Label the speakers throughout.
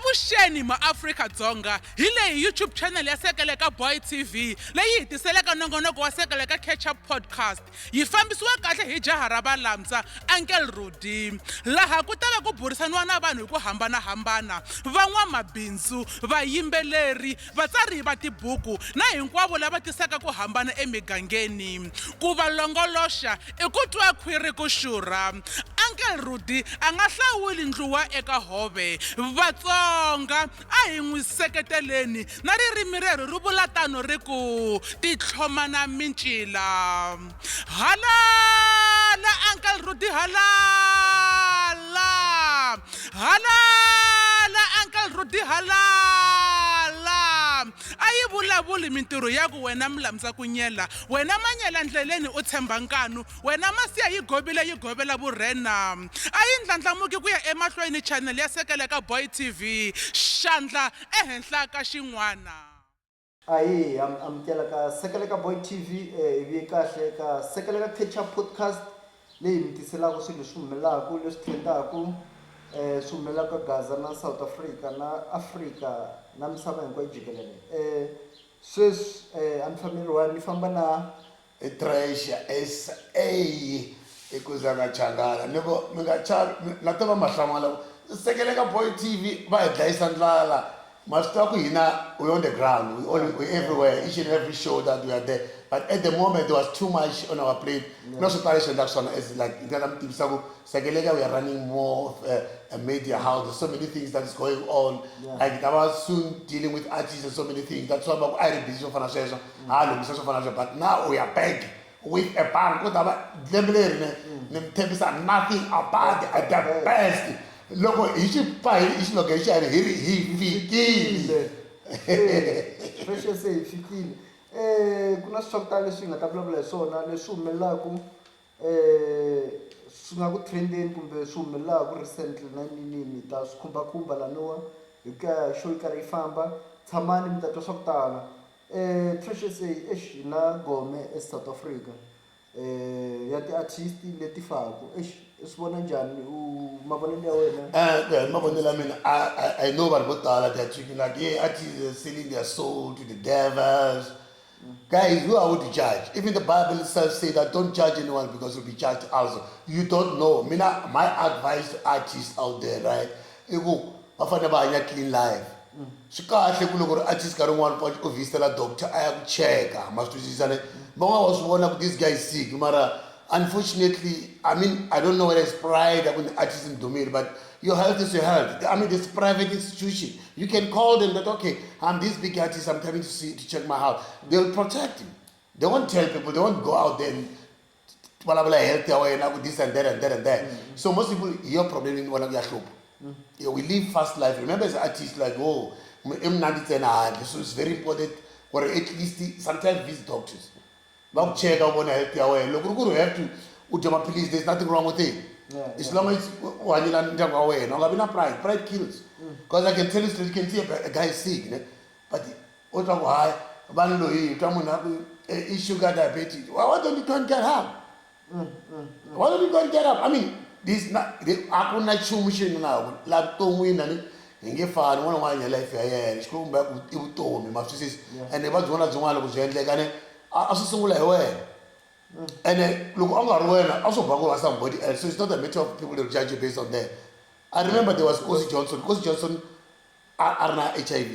Speaker 1: avuxeni maAfrika-Dzonga hi leyi YouTube channel ya Sekeleka Boy TV leyi hi tiseleka nongonoko wa Sekeleka Catch-up podcast yi fambisiwa kahle hi jaha ra valamtsa Uncle Rudy laha ku ta va ku burisaniwa na vanhu hi ku hambanahambana van'wamabindzu vayimbeleri vatsari va tibuku na hinkwavo lava tisaka ku hambana emigangeni ku va longoloxa i ku twa khwiri ku xurha Uncle Rudy a nga hlawuli ndluwa eka hove Vatsonga a hi n'wi seketeleni na ririmi rero ri vula tano ri ku titlhomana mincila halala Uncle Rudy halala halala Uncle Rudy halala a yi vulavuli mintirho ya ku wena milamtsa ku nyela wena manyela ndleleni u tshemba nkanu wena masiya yi gobela vurhena a yi ndlandlamuki ku ya emahlweni channel ya Sekeleka Boy TV xandla ehenhla ka xin'wana
Speaker 2: Aye, amkela ka Sekeleka Boy TV ivi kahle ka Sekeleka Catch-up podcast leyi mi tiselaka swilo swi humelaka leswi trendaka swi humelaka Gaza na South Africa na Africa na misava hinkwayo jikelele sweswi a ni famberiwa ni famba na
Speaker 3: Treasure SA ekuzanga changala niko la ta va mahlamala Sekeleka Boy TV va hi dlayisa ndlala masita ku hina we on the ground we everywhere each and every show that we are there but at the moment there was too much on our plate no separation that one is like Sekeleka we are running more a media house there's so many things that is going on like I was soon dealing with artists and so many things that's why I am busy for financial but now we are back with a bang nothing about the best loko hi xipa hi xilokexani hi fikile
Speaker 2: precious hi fikile ku na swo tala leswi nga ta vulavula hi swona leswi humelelaka swi nga ku trendeni kumbe swi humelelaka recently na nini ta swi khumbakhumba laniwa hi ka show yi karhi yi famba tshamani mi ta twa swa ku tala precious hi na gome eSouth Africa ya ti-artist leti faku swi vona njhani mavonelo ya wena
Speaker 3: mavonelo ya mina I know vanhu vo tala they're thinking like yeah artists are selling their soul to the devils guys who are we to judge even the Bible itself say that don't judge anyone because you'll be judged also you don't know my advice to artists out there right i ku va fanele va hanya clean life swi kahle ku loko ri artist nkarhi wun'wana pfa u visitela doctor a ya ku cheka ma swi twisisane van'wana va swi vona ku this guy is sick mara unfortunately I mean I don't know whether it's pride when the artist in Dumir but your health is your health I mean this private institution you can call them that okay I'm this big artist I'm coming to check my health they'll protect you they won't tell people they won't go out there and health away now with this and that and that and that so most people your problem in one of your shop we live fast life remember as an artist like oh so it's very important or at least sometimes visit doctors check out on health away look you have to please there's nothing wrong with it as long as pride kills because I can tell you can see a guy is sick but why sugar diabetes why don't you go and get help why don't you go and get help I mean this not akuna chumushin now la tonwina ni ngefani wona wanya life ya yena xikhumba i vutomi mafisisi ene va byona byin'wana ku byi endleka ne a swi sungula hi wena ene loko a nga ri wena a swo bangula somebody else so it's not a matter of people that judge you based on that I remember there was Costa Johnson are na HIV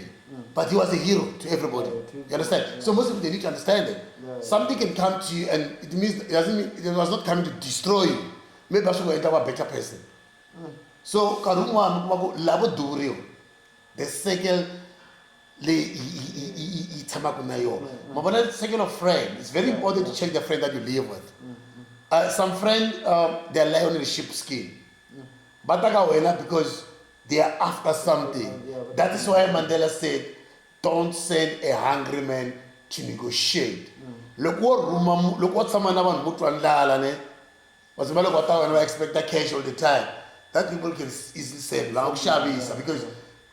Speaker 3: but he was a hero to everybody you understand so most people they need to understand that something can come to you and it means it doesn't mean it was not coming to destroy you maybe I should go into a better person so karumwa labo duriyo the second le tamaku na yo mabona second of friend it's very important to check the friend that you live with some friend they lie on the sheepskin but because they are after something that is why Mandela said don't send a hungry man to negotiate look what someone abantu mutwandlala ne wasibala kwata wena expect a cash all the time that people can easily say la ukushabisa because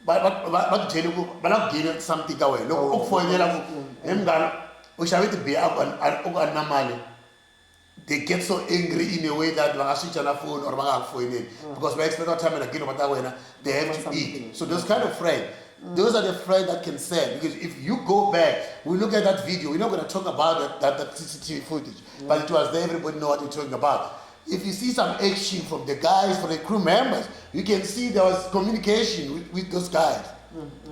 Speaker 3: but tell you bala give something away look ukufonela emngana ushabiti be up and namali they get so angry in a way that when I switch on a phone or phone in, because we expect our time and again they have to eat. So those kind of friends, those are the friends that can send. Because if you go back, we look at that video, we're not going to talk about that CCTV footage, but it was there, everybody know what you're talking about. If you see some action from the guys, from the crew members, you can see there was communication with those guys.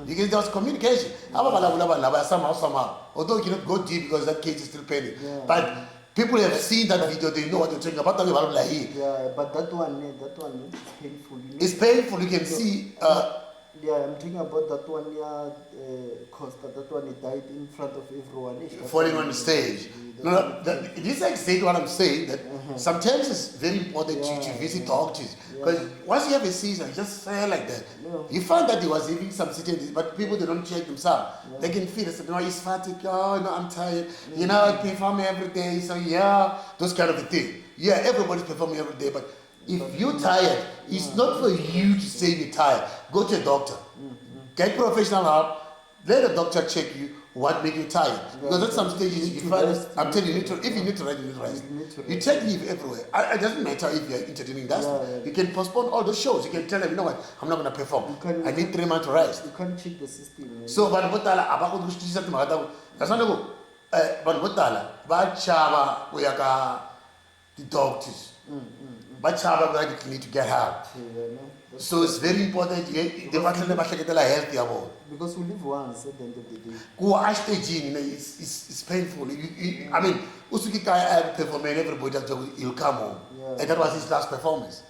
Speaker 3: Because there was communication. Somehow. Although you cannot go deep because that case is still pending. But people have seen that video, they know what you're talking about.
Speaker 2: Yeah, but that one is painful.
Speaker 3: It's painful, you can see.
Speaker 2: Yeah, I'm talking about that one, Costa, that one, he died in front of everyone.
Speaker 3: Falling on the stage. No, this is exactly what I'm saying, that sometimes it's very important to visit doctors. Because once you have a seizure, just say like that. You found that he was having some certain, but people, they don't check themselves. They can feel it. No, he's fatigued. Oh, no, I'm tired. You know, I perform every day. So yeah, those kind of a thing. Yeah, everybody's performing every day, but if you're tired, it's not for you to say you're tired. Go to a doctor. Get professional help. Let a doctor check you what makes you tired. Because at some stages, you find, I'm telling you, if you need to rest, you need to rest. You take leave everywhere. It doesn't matter if you're entertaining that. You can postpone all those shows. You can tell them, you know what, I'm not going to perform. I need 3 months to rest.
Speaker 2: You can't check the system.
Speaker 3: So, but what that's not go. But what Chava, we are the doctors. But Chava, you need to get help. So it's very important.
Speaker 2: Because we live once at the end of the day.
Speaker 3: It's painful. I mean, Usukika performing, everybody he'll come home. And that was his last performance.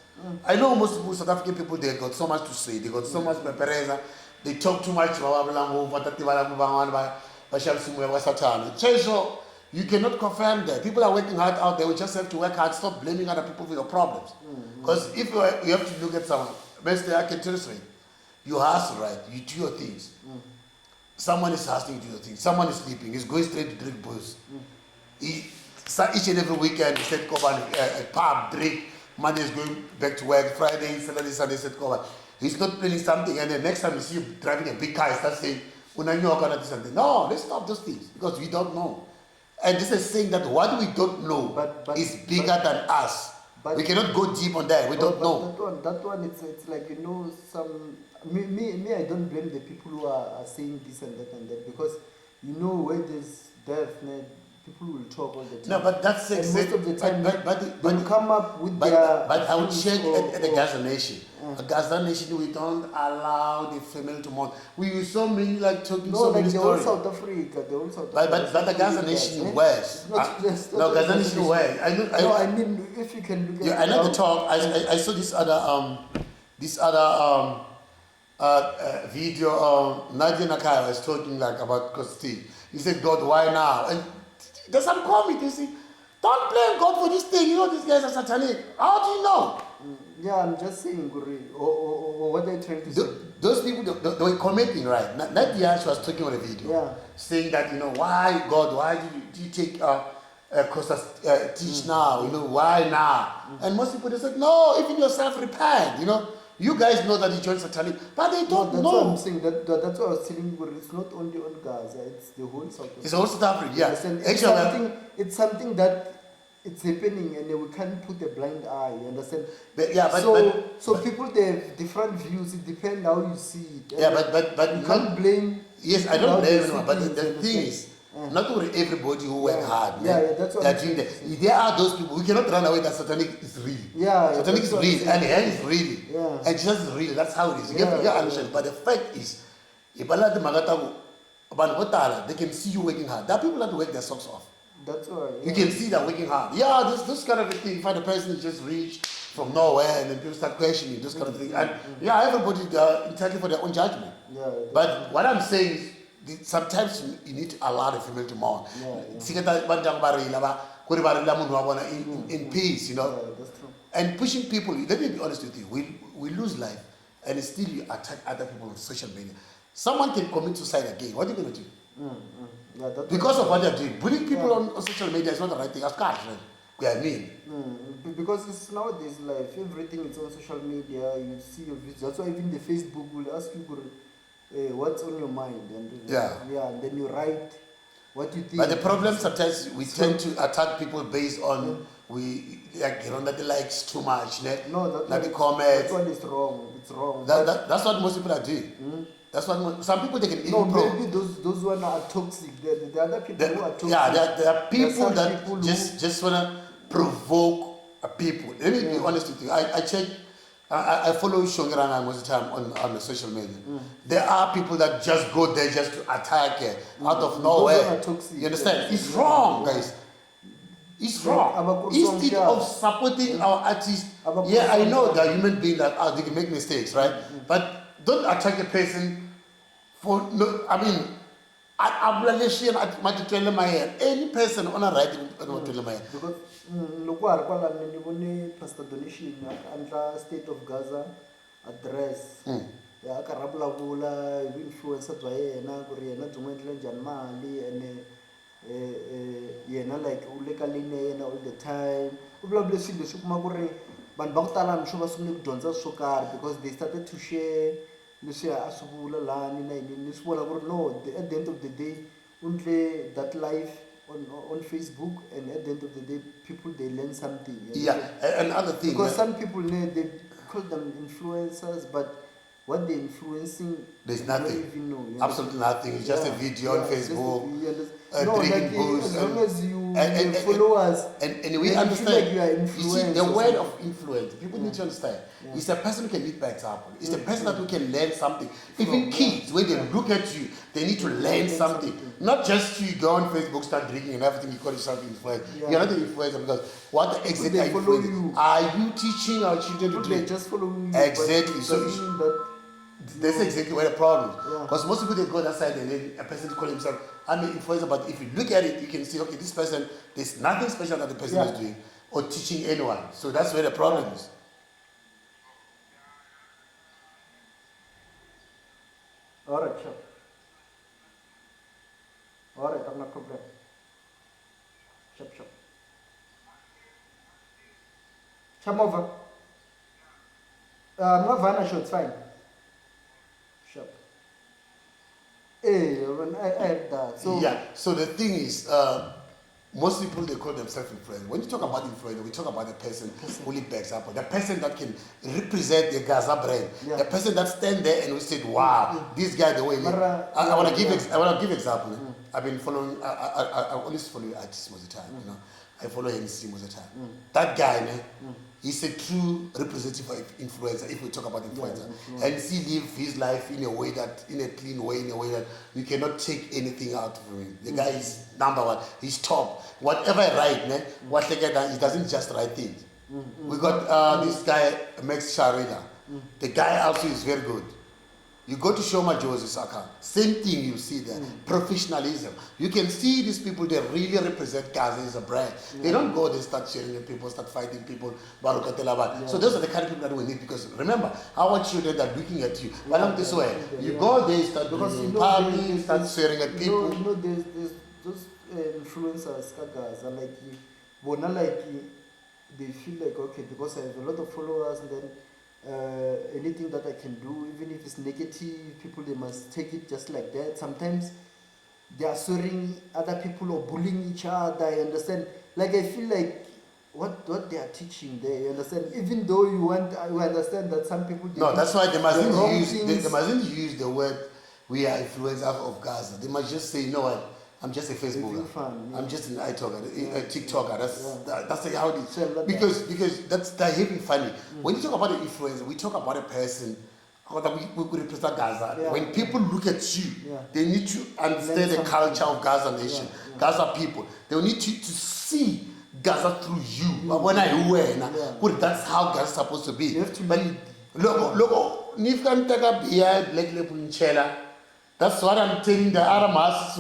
Speaker 3: I know most South African people, they got so much to say. They got so much pereza. They talk too much about so you cannot confirm that. People are working hard out there. We just have to work hard. Stop blaming other people for your problems. Because if you have to look at someone, best I can tell you straight, you hustle, right? You do your things. Someone is hustling, you do your things. Someone is sleeping. He's going straight to drink booze. Each and every weekend, he said, "Come on, a pub, drink." Monday is going back to work. Friday, Saturday, Sunday, said, "Come on." He's not planning something, and the next time you see you driving a big car, he starts saying, "No, let's stop those things because we don't know." And this is saying that what we don't know is bigger than us. We cannot go deep on that. We don't know.
Speaker 2: That one, it's like, you know, some me. I don't blame the people who are saying this and that because, you know, where there's death, people will talk all the time.
Speaker 3: No, but that's
Speaker 2: and most of the time, they come up with their.
Speaker 3: But I would check at the Gaza Nation. Gaza Nation, we don't allow the female to mourn. We use so many talking so many stories.
Speaker 2: The whole South Africa,
Speaker 3: But the Gaza Nation West. No, Gaza Nation West.
Speaker 2: I mean, if you can look at.
Speaker 3: I know the talk. I saw this other video. Nadia Nakai was talking about Costa. He said, "God, why now?" And there's some comment. You see, don't blame God for this thing. You know these guys are satanic. How do you know?
Speaker 2: Yeah, I'm just saying, or what they're trying to say.
Speaker 3: Those people, they were commenting, right? Nadia, she was talking on a video, saying that, you know, why God, why do you take Costa's Titch now? You know, why now? And most people, they said, no, even yourself repent, you know. You guys know that he joined satanic, but they don't know.
Speaker 2: That's what I'm saying. That's what I was telling you. It's not only on Gaza, it's the whole South Africa.
Speaker 3: It's the whole South Africa, yeah.
Speaker 2: It's something that it's happening and we can't put a blind eye, you understand? So people, they have different views. It depends how you see it.
Speaker 3: Yeah, but
Speaker 2: you can't blame.
Speaker 3: Yes, I don't blame anyone. But the thing is, not everybody who work hard.
Speaker 2: That's what I'm saying.
Speaker 3: There are those people. We cannot run away that satanic is real. Satanic is real, and hell is real, and Jesus is real. That's how it is. You understand? But the fact is, they can see you working hard. There are people that work their socks off.
Speaker 2: That's why.
Speaker 3: You can see that working hard. Yeah, this kind of a thing. You find a person who just reached from nowhere and then people start questioning this kind of thing. And everybody entitled for their own judgment. But what I'm saying is sometimes you need to allow the female to mourn. In peace, you know.
Speaker 2: That's true.
Speaker 3: And pushing people, let me be honest with you, we lose life and still you attack other people on social media. Someone can commit suicide again. What are you going to do? Because of what they're doing. Bullying people on social media is not the right thing. Of course, I mean.
Speaker 2: Because it's nowadays life. Everything is on social media. You see your videos. That's why even the Facebook will ask you what's on your mind. And and then you write what you think.
Speaker 3: But the problem sometimes we tend to attack people based on we like get on that likes too much, ne?
Speaker 2: No, that
Speaker 3: Like
Speaker 2: one,
Speaker 3: the comments.
Speaker 2: that one is wrong. It's wrong.
Speaker 3: That's what most people are doing. That's what some people they can
Speaker 2: No,
Speaker 3: improve.
Speaker 2: maybe those one are toxic. The other people who are toxic.
Speaker 3: Yeah, there are people
Speaker 2: some
Speaker 3: that
Speaker 2: people
Speaker 3: just wanna provoke people. Let me be honest with you. I check. I follow Shongirana most of the time on the social media. There are people that just go there just to attack out of nowhere.
Speaker 2: Those are toxic.
Speaker 3: You understand? It's wrong, guys. It's wrong. Instead of supporting our artists, yeah, I know they're human beings that they can make mistakes, right? But don't attack a person for no. I mean, any person on a right to my head.
Speaker 2: Because loko ha ri kwalani ni vone Pastor Donation a endla State of Gaza address. Ya ka vulavula hi influencer bya yena ku ri yena byi n'wi endlela njhani mali ene yena like u le ka lane ya yena all the time. U vulavule swilo leswi kuma ku ri vanhu va ku tala ni swo va sungule ku dyondza swo karhi because they started to share leswi a swi vula lani na yini ni swi vona ku ri no at the end of the day untle that life on Facebook, and at the end of the day people they learn something.
Speaker 3: Yeah, another thing.
Speaker 2: Because some people they call them influencers, but what they're influencing,
Speaker 3: there's
Speaker 2: you
Speaker 3: nothing.
Speaker 2: don't even know.
Speaker 3: Absolutely nothing. It's just a video on Facebook.
Speaker 2: No,
Speaker 3: drinking
Speaker 2: like
Speaker 3: booze.
Speaker 2: as long as you
Speaker 3: and
Speaker 2: follow us,
Speaker 3: and we
Speaker 2: then
Speaker 3: understand.
Speaker 2: you feel like you are
Speaker 3: You see,
Speaker 2: influenced
Speaker 3: the
Speaker 2: or
Speaker 3: word
Speaker 2: something.
Speaker 3: of influence, people need to understand. It's a person who can lead by example. It's the person that who can learn something. Even kids, when they look at you, they need to learn something. Not just you go on Facebook, start drinking and everything, you call yourself influencer. You're not an influencer because what exactly
Speaker 2: they follow you.
Speaker 3: are you teaching our children to
Speaker 2: They
Speaker 3: drink?
Speaker 2: just following you.
Speaker 3: Exactly.
Speaker 2: But it
Speaker 3: So
Speaker 2: doesn't mean that
Speaker 3: that's exactly where the problem is.
Speaker 2: Yeah.
Speaker 3: Because most people they go that side and then a person call himself, I'm an influencer, but if you look at it, you can see, okay, this person, there's nothing special that the person is doing or teaching anyone. So that's where the problem is.
Speaker 2: all right, sure. All right, I'm not problem. Sharp. Come over. Mavana show, it's fine. Sharp. Hey, I heard that. So
Speaker 3: Yeah, so the thing is, most people they call themselves influencer. When you talk about influencer, we talk about the person who lead by example, the person that can represent the Gaza brand, the person that stand there and we said, wow, this guy the way he live. I want to give example. I've been following. I always follow artists most of the time. You know, I follow HENNY most of the time. That guy, man, he's a true representative of influencer. If we talk about influencer, and he live his life in a way that, in a clean way, in a way that you cannot take anything out of him. The guy is number one. He's top. Whatever I write, man, he doesn't just write things. We got this guy Max Sharida. The guy also is very good. You go to Shoma Josie's account, same thing you see there. Professionalism. You can see these people, they really represent Gaza as a brand. They don't go, they start sharing with people, start fighting people. So those are the kind of people that we need, because remember, our children are looking at you. Along this way, you go there, start doing partying, start swearing at people.
Speaker 2: You know, there's those influencers, guys, are like, they feel like, okay, because I have a lot of followers, and then anything that I can do, even if it's negative, people they must take it just like that. Sometimes they are swearing other people or bullying each other. You understand? Like I feel like what they are teaching there. You understand? Even though you understand that some people
Speaker 3: that's why they mustn't use the word we are influencers of Gaza. They must just say, you know what? I'm just a Facebooker. I'm just an iTalker, a TikToker. That's how it is. Because that's having funny. When you talk about an influencer, we talk about a person that we represent Gaza. When people look at you, they need to understand the culture of Gaza nation, Gaza people. They need to see Gaza through you. But when I wear, that's how Gaza is supposed to be.
Speaker 2: You have to
Speaker 3: look, if you can take a beer, black label in Chela. That's what I'm telling the Aramas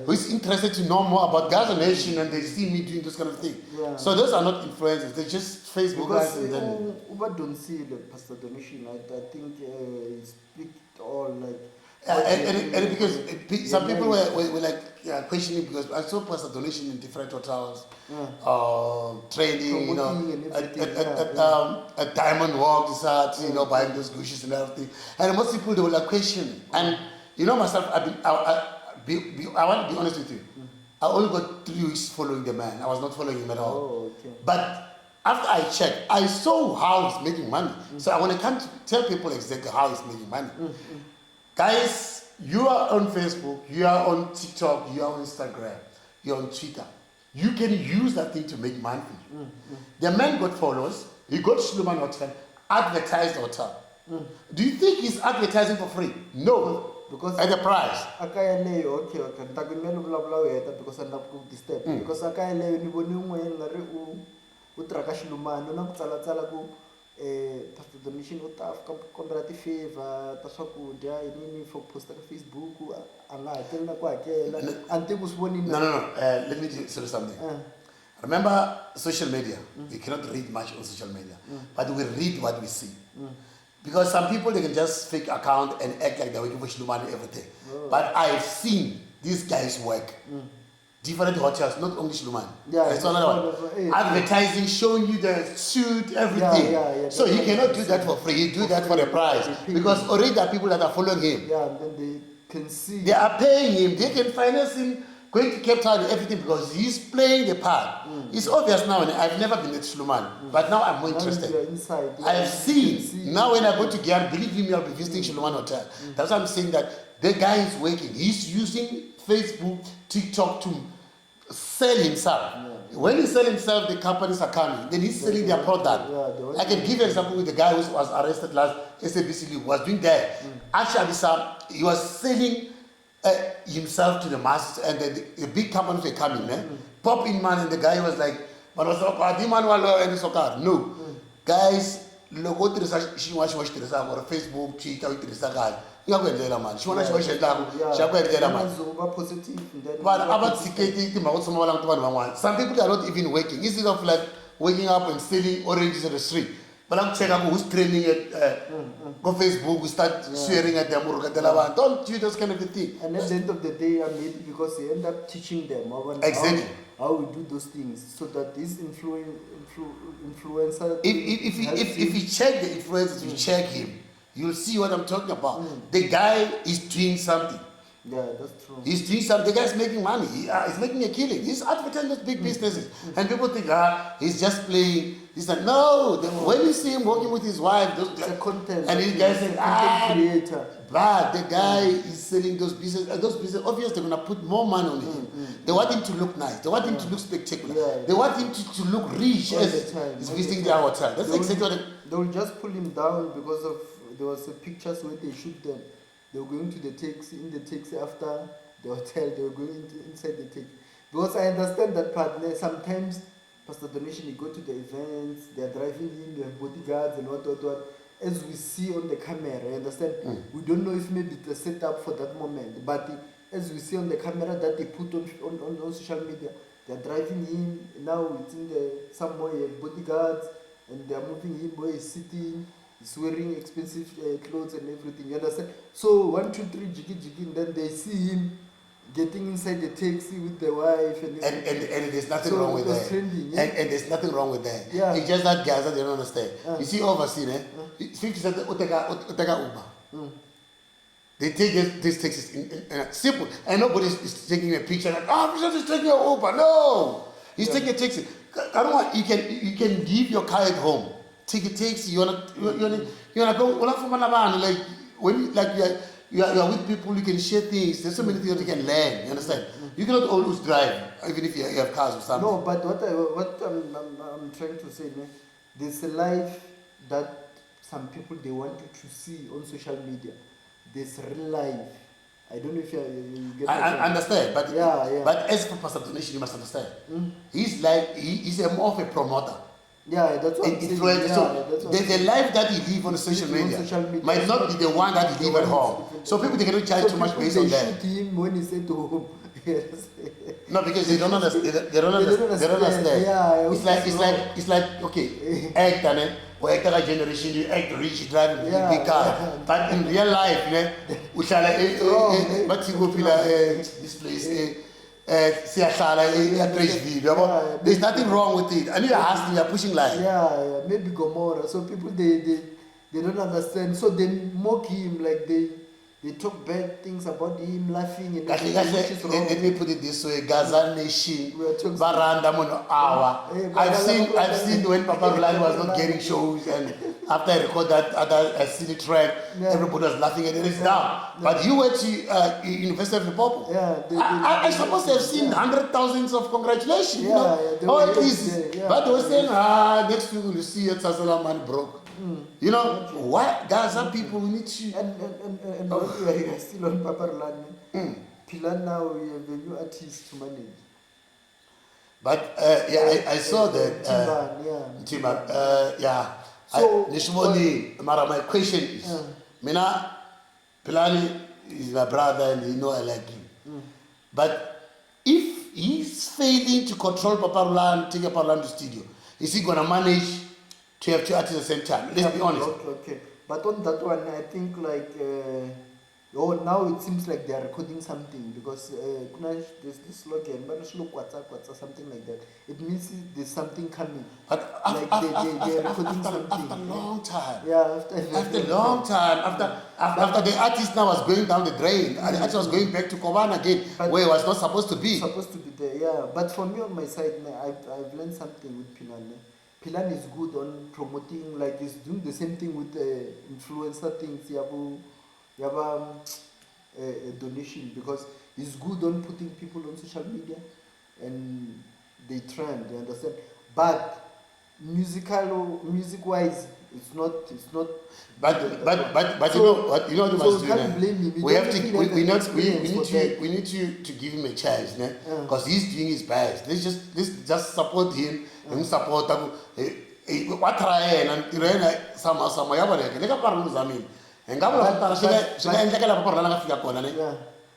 Speaker 3: who is interested to know more about Gaza nation, and they see me doing this kind of thing. So those are not influencers, they're just Facebook guys. And then
Speaker 2: Uba don't see the Pastor Donation, I think he speak all like.
Speaker 3: And because some people were like questioning, because I saw Pastor Donation in different hotels, training, at Diamond Walk, buying those Gucci's and everything. And most people, they were like questioning. And you know myself, I want to be honest with you. I only got 3 weeks following the man. I was not following him at all.
Speaker 2: Oh, okay.
Speaker 3: But after I checked, I saw how he's making money. So I want to come to tell people exactly how he's making money. Guys, you are on Facebook, you are on TikTok, you are on Instagram, you're on Twitter. You can use that thing to make money for you. The man got followers, he got Shluman Hotel, advertised hotel. Do you think he's advertising for free? No.
Speaker 2: Because
Speaker 3: at the price.
Speaker 2: Okay, ntakumele vulavula weta because I'm not cook disturb. Because akayeleyo ni voni un'wana ngari u traka xilumano na ku tsalatsala ku pastor donation u ta fika kombela ti-favor ta swakudya yini for posta ka Facebook a nga hakeli na ku hakela anti ku swi vonini.
Speaker 3: No. Let me tell you something. Remember social media. We cannot read much on social media, but we read what we see. Because some people, they can just fake account and act like they're working for Shluman and everything. But I've seen these guys work. Different hotels, not only Shluman. That's another one. Advertising, showing you the suit, everything. So he cannot do that for free. He do that for a price. Because already there are people that are following him.
Speaker 2: Yeah, and then they can see.
Speaker 3: They are paying him. They can finance him, going to Cape Town and everything because he's playing the part. It's obvious now, and I've never been to Shluman, but now I'm more interested. I have seen. Now when I go to Gyan, believe me, I'll be visiting Shluman Hotel. That's why I'm saying that the guy is working. He's using Facebook, TikTok to sell himself. When he sells himself, the companies are coming. Then he's selling their product. I can give an example with the guy who was arrested last SABC League, was doing that. Actually, he was selling himself to the masses, and then the big companies were coming. Pop in man, and the guy was like, no. Guys, look what she wants to Facebook, Twitter, man. Some people are not even working. Instead of like waking up and selling oranges in the street. But I'm checking out who's training at on Facebook, we start swearing at them. Don't do those kind of thing.
Speaker 2: And at the end of the day, I made it because you end up teaching them
Speaker 3: exactly
Speaker 2: how we do those things, so that this influencer.
Speaker 3: If you check the influencers, you check him, you'll see what I'm talking about. The guy is doing something.
Speaker 2: Yeah, that's true.
Speaker 3: He's doing something. The guy's making money. He's making a killing. He's advertising those big businesses, and people think, he's just playing. He's like, no. When you see him working with his wife,
Speaker 2: it's a content.
Speaker 3: And these guys say,
Speaker 2: content creator.
Speaker 3: But the guy is selling those businesses. And those businesses, obviously, they're gonna put more money on him. They want him to look nice. They want him to look spectacular. They want him to look rich as he's visiting their hotel. That's exactly what
Speaker 2: they will just pull him down because of there was pictures where they shoot them. They were going to the taxi, in the taxi after the hotel, they were going inside the taxi. Because I understand that part. Sometimes, Pastor Donation, you go to the events, they are driving in, you have bodyguards and what. As we see on the camera, you understand? We don't know if maybe it's a setup for that moment. But as we see on the camera that they put on social media, they are driving in, now it's in somewhere, bodyguards, and they are moving in where he's sitting. He's wearing expensive clothes and everything, you understand? So 1, 2, 3, jiggy, and then they see him getting inside the taxi with the wife and
Speaker 3: there's nothing wrong with that.
Speaker 2: Trending,
Speaker 3: and there's nothing wrong with that. It's just that guys that they don't understand. You see overseas, 50% Uber. They take these taxis in simple, and nobody is taking a picture like, he's taking an Uber. No, he's taking a taxi. You can leave your car at home. Take a taxi. You wanna go. Like when you are with people, you can share things. There's so many things that you can learn. You understand? You cannot always drive, even if you have cars or something.
Speaker 2: No, but what I'm trying to say, man, there's a life that some people they want you to see on social media. There's real life. I don't know if you get.
Speaker 3: I understand, but but as for Pastor Donation, you must understand. He's more of a promoter.
Speaker 2: Yeah, that's what I'm saying.
Speaker 3: So the life that he lives on social media might not be the one that he lives at home. So people they cannot charge too much based on that.
Speaker 2: They shoot him when he's at home.
Speaker 3: No, because they don't understand. They don't understand.
Speaker 2: Yeah,
Speaker 3: it's like okay, act or act like generation, you act rich, you drive a big car. But in real life, this place. There's nothing wrong with it. And you're asking, you're pushing life.
Speaker 2: Yeah, maybe Gomorrah. So people they don't understand. So they mock him, like they they talk bad things about him, laughing and
Speaker 3: Kahle
Speaker 2: everything, which is
Speaker 3: kahle,
Speaker 2: wrong.
Speaker 3: let me put it this way, Gaza Nation,
Speaker 2: We are talking-
Speaker 3: Baranda Mono Hour.
Speaker 2: Eh,
Speaker 3: I've seen when Papa Rulani was not getting shows, and after I record that other silly track,
Speaker 2: Yeah.
Speaker 3: everybody was laughing and it is down. But you went to University of Liverpool.
Speaker 2: Yeah,
Speaker 3: I supposed to have seen 100,000s of congratulations. You
Speaker 2: Yeah,
Speaker 3: know?
Speaker 2: yeah, they
Speaker 3: All
Speaker 2: were
Speaker 3: this.
Speaker 2: there, yeah.
Speaker 3: But they were saying, next week we'll see it Sasala man broke. You know, what? Gaza people, we need to.
Speaker 2: And while we are still on Papa Rulani, Pilan now we have a new artist to manage.
Speaker 3: But I saw that.
Speaker 2: Timban, yeah.
Speaker 3: Timban, yeah.
Speaker 2: So,
Speaker 3: Nishmoni, my question is, Mina, Pilani is my brother and you know I like him. But if he's failing to control Papa Rulani, take Papa Rulani to studio, is he going to manage to have two artists at the same time? Let's be honest.
Speaker 2: Okay. But on that one, I think like, now it seems like they are recording something because there's this slogan, but something like that. It means there's something coming.
Speaker 3: But
Speaker 2: Like they're recording something.
Speaker 3: after a long time.
Speaker 2: Yeah,
Speaker 3: After a long time, after the artist now was going down the drain, the artist was going back to Koban again,
Speaker 2: But-
Speaker 3: where he was not supposed to be.
Speaker 2: Supposed to be there, yeah. But for me on my side, I've learned something with Pilan. Pilan is good on promoting, like he's doing the same thing with influencer things. Yaba donation because he's good on putting people on social media and they trend. You understand? But music wise, it's not.
Speaker 3: But
Speaker 2: So-
Speaker 3: you know what you
Speaker 2: so
Speaker 3: must do
Speaker 2: can't
Speaker 3: now?
Speaker 2: blame him. He
Speaker 3: We have
Speaker 2: don't
Speaker 3: to
Speaker 2: really have the experience for that.
Speaker 3: we need to give him a chance,
Speaker 2: Yeah.
Speaker 3: because he's doing his best. Let's just support him and support him. What try and sama yaba le ke ka parlo zamini. Engaba la tara shika endlekela Papa Rulani ngafika kona ne.
Speaker 2: Yeah,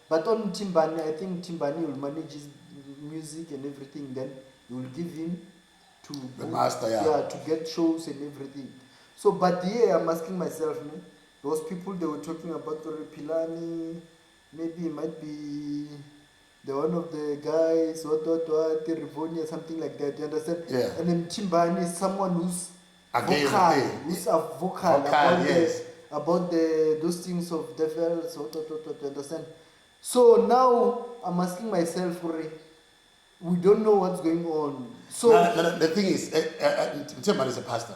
Speaker 2: but on Timbani, I think Timbani will manage his music and everything. Then he will give him to
Speaker 3: The master, yeah.
Speaker 2: to get shows and everything. So, but yeah, I'm asking myself, those people they were talking about Pilani, maybe it might be the one of the guys, what, Rivonia, something like that. You understand?
Speaker 3: Yeah.
Speaker 2: And then Timbani is someone who's
Speaker 3: Again,
Speaker 2: vocal,
Speaker 3: again.
Speaker 2: who's a vocal,
Speaker 3: Yes.
Speaker 2: about those things of devils, you understand? So now I'm asking myself, we don't know what's going on. So
Speaker 3: No, the thing is, Timban is a pastor.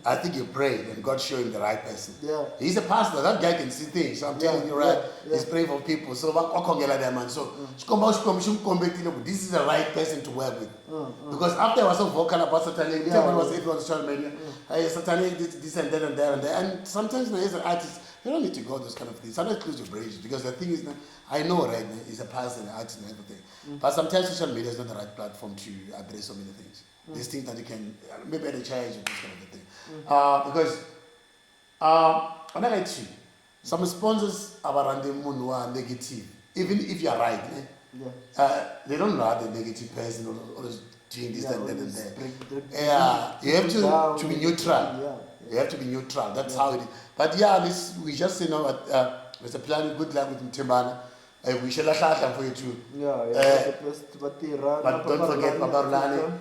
Speaker 3: I think he prayed and God showed him the right person.
Speaker 2: Yeah.
Speaker 3: He's a pastor. That guy can see things. So I'm telling you, right? He's praying for people. So this is the right person to work with. Because after I was so vocal about Satanic, everyone was on social media. Satanic, this and that and that and that. And sometimes as an artist, you don't need to go those kind of things. Sometimes close your bridges because the thing is, I know right now he's a pastor and an artist and everything. But sometimes social media is not the right platform to address so many things. These things that you can maybe at a charge or this kind of thing. Because when I like you, some sponsors are around the negative. Even if you're right, they don't know how the negative person or doing this and that and that. Yeah, you have to be neutral. You have to be neutral. That's how it is. But yeah, we just say no. There's a plan. Good luck with Timbana. We shall have for you too. But don't forget Papa Rulani.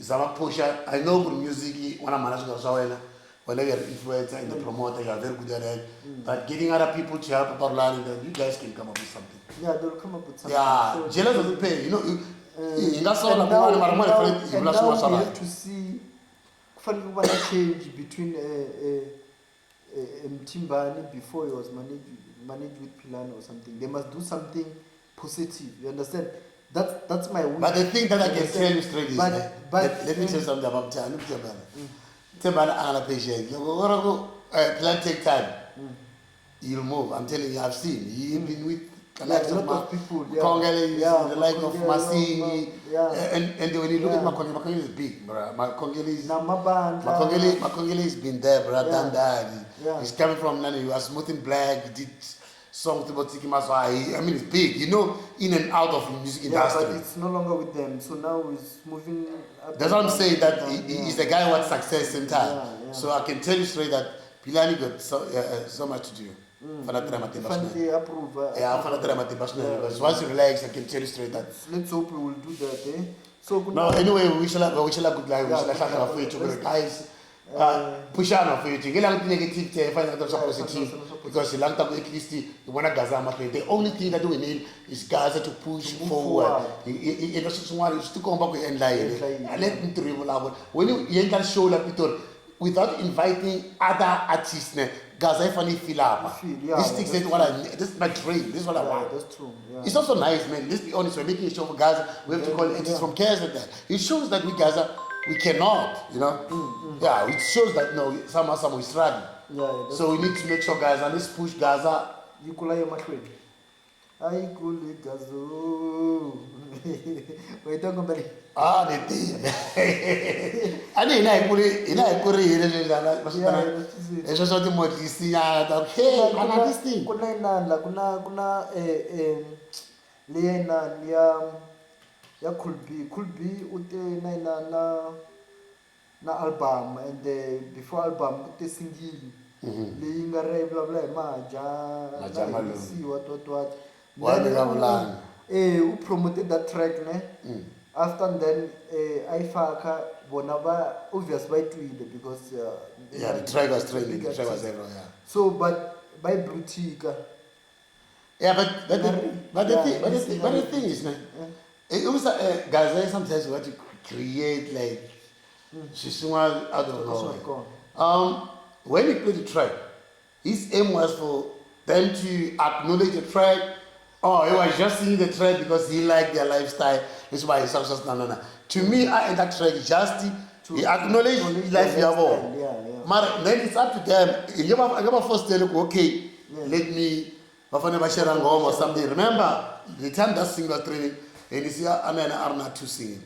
Speaker 3: Zama Pusha. I know good music. When I'm managing whenever you're an influencer and the promoter, you're very good at it. But getting other people to help Papa Rulani, then you guys can come up with something.
Speaker 2: Yeah, they'll come up with something.
Speaker 3: Yeah, jealous doesn't pay. You know,
Speaker 2: and now we have to see a change between Timbani before he was managed with Pilani or something. They must do something positive. You understand? That's my wish.
Speaker 3: But the thing that I can tell you straight is, let me tell you something about Timbani. Timbani are patient. Plan take time. He'll move. I'm telling you, I've seen. He's been with a lot of people. Congolese, the like of Masini. And when you look at Makongele is big, bro. Makongele has been there, bro. Done that. He's coming from Nani. He was smoothing black. He did songs about Tiki Maswai. I mean, it's big. You know, in and out of the music industry.
Speaker 2: But it's no longer with them. So now he's moving.
Speaker 3: That's what I'm saying. That he's the guy who had success in time. So I can tell you straight that Pilani got so much to do. Because once you relax, I can tell you straight that.
Speaker 2: Let's hope we will do that. So
Speaker 3: no, anyway, we shall have good life. We shall have for you to guys. push on for you to get out negative to find out positive
Speaker 2: positive.
Speaker 3: because you at least you want to Gaza. The only thing that we need is Gaza to push forward. You know, someone is to come back and lie. Let me to reveal when you can show like people without inviting other artists. Gaza if I feel up. This thing is what I. This is my dream. This is what I want.
Speaker 2: That's true. Yeah.
Speaker 3: It's also nice, man. Let's be honest. We're making a show for Gaza. We have to call artists from KZN. It shows that we Gaza. We cannot, you know. Yeah, it shows that no, somehow is struggling.
Speaker 2: Yeah,
Speaker 3: so we need to make sure Gaza. Let's push Gaza.
Speaker 2: You could like my friend. I could Gaza. Wait, don't go
Speaker 3: Ah, the thing. I mean, I put it in a Korean. It's just something more listening. Hey, I like this thing.
Speaker 2: Kuna Lena, ya COOLB ute na album and before album ute single leyi nga re bla bla maja malusi what then u promoted that track ne after then ayifaka bona ba obvious bayitwile because
Speaker 3: yeah the track was trending, the track was everywhere, yeah.
Speaker 2: So but by Brutika.
Speaker 3: Yeah, but the thing is, man, it was Gaza sometimes you want to create like Shishuma, I don't know. When he played the track, his aim was for them to acknowledge the track. Oh, he was just singing the track because he liked their lifestyle. That's why he's just no. To me, I end that track just to acknowledge life you have all. But then it's up to them. I never first tell you, okay, let me. Or something. Remember, the time that singer was training, and you see Anna Arna too singing.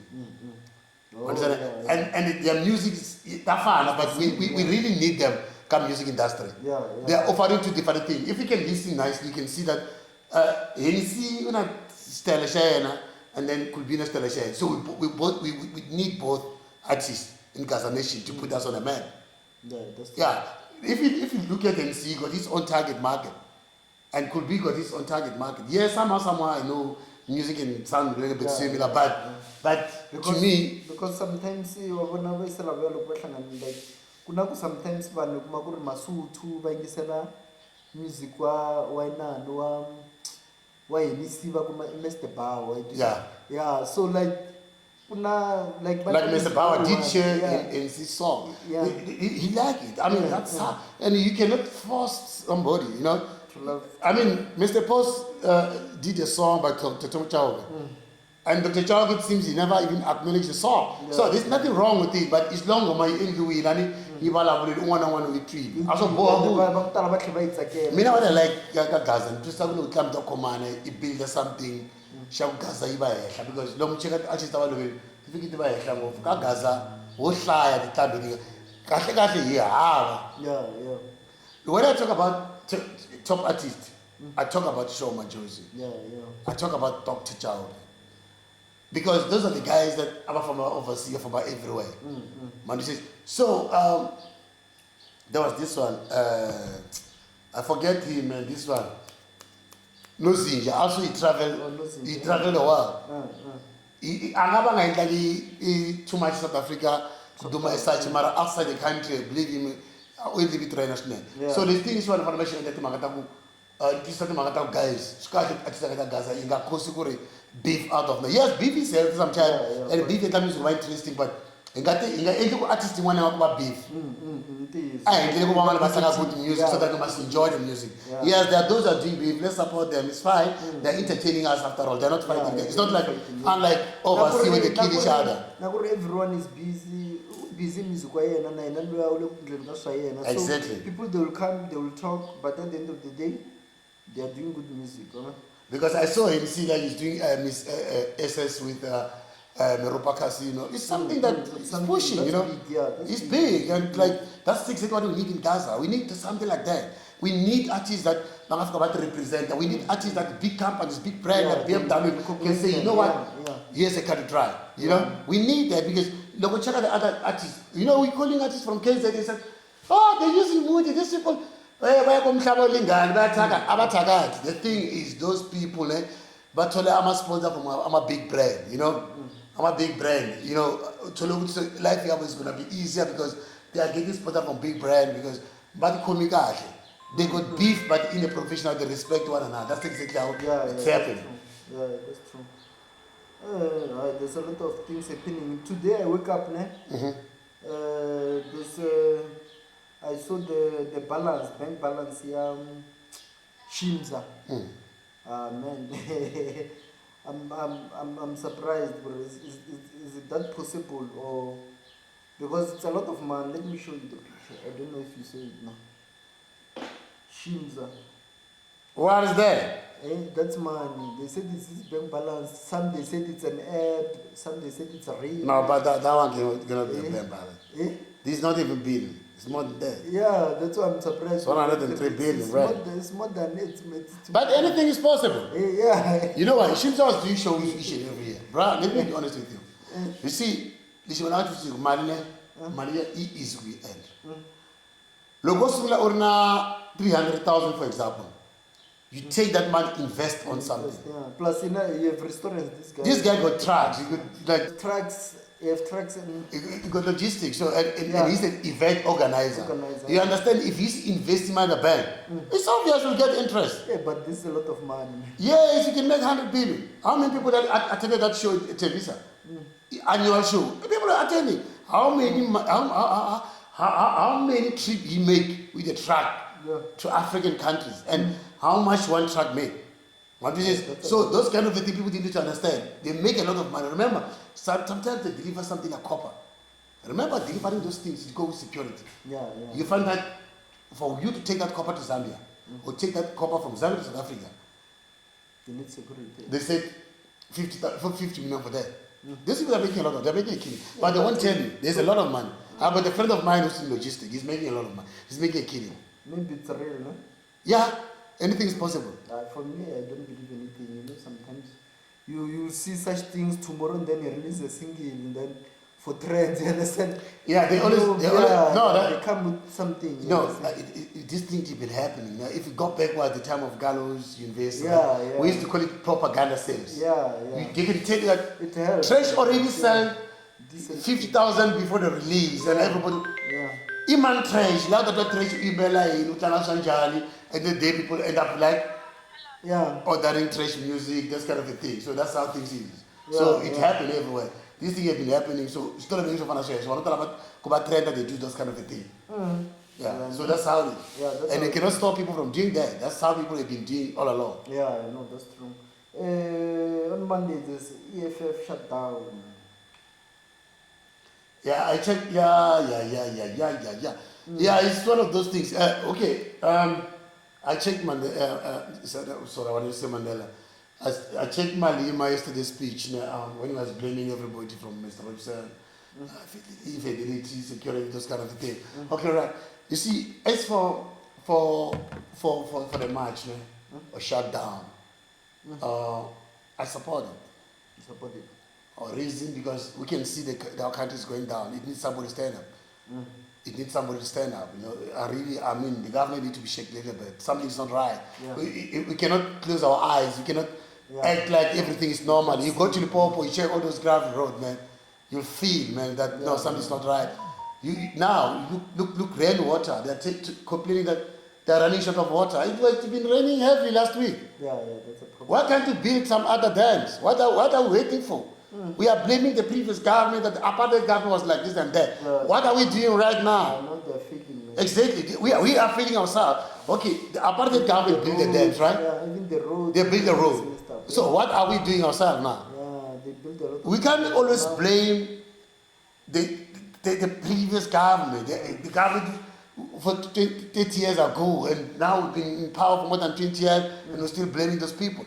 Speaker 3: And their music is that fun, but we really need them come music industry. They are offering two different things. If you can listen nicely, you can see that HENNY una Stella Shayna and then COOLB na Stella Shayna. So we need both artists in Gaza Nation to put us on the map. Yeah. If you look at HENNY, got his own target market. And COOLB got his own target market. Yes, somehow I know music can sound a little bit similar, but
Speaker 2: because,
Speaker 3: to me,
Speaker 2: because sometimes wabona besela velo kwehlangana like kuna sometimes vanhu kuma kuri masutu vaingisela music wa inani wa HENNY va kuma Mr. Bauer. Yeah, so like kuna like
Speaker 3: Mr. Bauer did share in his song.
Speaker 2: Yeah.
Speaker 3: He liked it. I mean that's and you cannot force somebody, you know. I mean, Mr. Post did a song by Dr. Chauga. And Dr. Chauga seems he never even acknowledged the song. So there's nothing wrong with it, but it's long on my injury and he will have one retrieve. Also, me now what I like Gaza, just have to come to command, he build something, show Gaza because long check out artists are doing, if you get to buy a clam of Gaza, what shy at the time,
Speaker 2: yeah.
Speaker 3: When I talk about top artist, I talk about Shoma Josie. I talk about Dr. Child. Because those are the guys that are from overseas, from everywhere. Man, says, so there was this one, I forget him, and this one. No Zinja. Also he traveled the world. He too much South Africa to do my research, but outside the country, believe him. So the thing is one information that Magatabu guys, Gaza, in beef out of the yes, beef is healthy sometimes, and beef is quite interesting, but in artist one about beef. I good music so that you must enjoy the music. Yes, there are those that do beef, let's support them, it's fine. They're entertaining us after all, they're not fighting. It's not like unlike overseas when they kill each other.
Speaker 2: Everyone is busy music
Speaker 3: exactly.
Speaker 2: So people they will come, they will talk, but at the end of the day, they are doing good music.
Speaker 3: Because I saw him see that he's doing Miss SS with Meropa Casino. It's something that is pushing, you know.
Speaker 2: Big,
Speaker 3: it's big and like that's exactly what we need in Gaza. We need something like that. We need artists that represent. We need artists that big companies, big brands like BMW can say, you know what? Here's a cut try. You know, we need that because look, check out the other artists. You know, we're calling artists from KZ. They said, oh, they're using Moody. These people. The thing is, those people, but I'm a sponsor from I'm a big brand, you know. I'm a big brand, you know. Life is going to be easier because they are getting spotted from big brand because but komikahle. They got beef, but in a professional, they respect one another. That's exactly how it's happening.
Speaker 2: Yeah, that's true. There's a lot of things happening. Today I wake up, I saw the balance, bank balance, Shimza. Man, I'm surprised, bro. Is it that possible, or because it's a lot of money? Let me show you the picture. I don't know if you saw it now. Shimza.
Speaker 3: What is that?
Speaker 2: That's money. They said this is bank balance. Some they said it's an app. Some they said it's a real.
Speaker 3: No, but that one cannot be a bank balance. This is not even billion. It's more than that.
Speaker 2: Yeah, that's why I'm surprised.
Speaker 3: It's 103 billion, right?
Speaker 2: It's more than it.
Speaker 3: But anything is possible.
Speaker 2: Yeah.
Speaker 3: You know what? Shimza was doing shows each and every year. Bro, let me be honest with you. You see, this is when I see Maria is we end. Logos orna 300,000, for example. You take that money, invest on something.
Speaker 2: Yeah. Plus, you have restaurants.
Speaker 3: This guy got trucks. He got like
Speaker 2: trucks. You have trucks and
Speaker 3: he got logistics. So and he's an event organizer. You understand? If he's investing in the bank, it's obvious he'll get interest.
Speaker 2: Yeah, but this is a lot of money.
Speaker 3: Yes, you can make 100 billion. How many people that attended that show at Televisa? Annual show. People are attending. How many trips he make with a truck to African countries, and how much one truck make? So those kind of things people need to understand. They make a lot of money. Remember, sometimes they deliver something like copper. Remember, delivering those things, you go with security. You find that for you to take that copper to Zambia, or take that copper from Zambia to South Africa,
Speaker 2: you need security.
Speaker 3: they said 50 million for that. These people are making a lot of, they're making a killing. But they won't tell you, there's a lot of money. But a friend of mine who's in logistics, he's making a lot of money. He's making a killing.
Speaker 2: Maybe it's real, no?
Speaker 3: Yeah, anything is possible.
Speaker 2: For me, I don't believe anything. You know, sometimes you see such things tomorrow, and then you release a single, and then for trends, you understand?
Speaker 3: Yeah, they always
Speaker 2: come with something.
Speaker 3: This thing has been happening. Now, if you go backward at the time of Gallows University, we used to call it propaganda sales. You can tell that
Speaker 2: it helps.
Speaker 3: Trash already sold 50,000 before the release, and everybody. Iman trash, now that trash email and the day people end up like ordering trash music, that kind of a thing. So that's how things is. So it happened everywhere. This thing has been happening. So still a of financial. So I'm not about trend that they do those kind of a thing. So that's how it is. And they cannot stop people from doing that. That's how people have been doing all along.
Speaker 2: Yeah, I know, that's true. On Monday there's EFF shutdown.
Speaker 3: Yeah, I checked. Yeah, it's one of those things. I checked sorry, I want to say Mandela. I checked Malema yesterday's speech when he was blaming everybody from Mr. Robson, infidelity, security, those kind of things. Okay, right. You see, as for the march, or shutdown, I support it.
Speaker 2: You support it?
Speaker 3: Or reason because we can see our country is going down. It needs somebody to stand up. It needs somebody to stand up. You know, I mean, the government needs to be shaken a little bit. Something's not right. We cannot close our eyes. We cannot act like everything is normal. You go to the Popo, you check all those gravel roads, man. You'll feel, man, that no, something's not right. Now look, rainwater. They're complaining that they're running short of water. It's been raining heavily last week.
Speaker 2: Yeah, that's a problem.
Speaker 3: Why can't you build some other dams? What are we waiting for? We are blaming the previous government that the apartheid government was like this and that. What are we doing right now?
Speaker 2: I know they're faking.
Speaker 3: Exactly. We are feeling ourselves. Okay, the apartheid government built the dams, right?
Speaker 2: Yeah, even the road.
Speaker 3: They built the road. So what are we doing ourselves now?
Speaker 2: Yeah, they built a lot.
Speaker 3: We can't always blame the previous government. The government for 30 years ago, and now we've been in power for more than 20 years, and we're still blaming those people.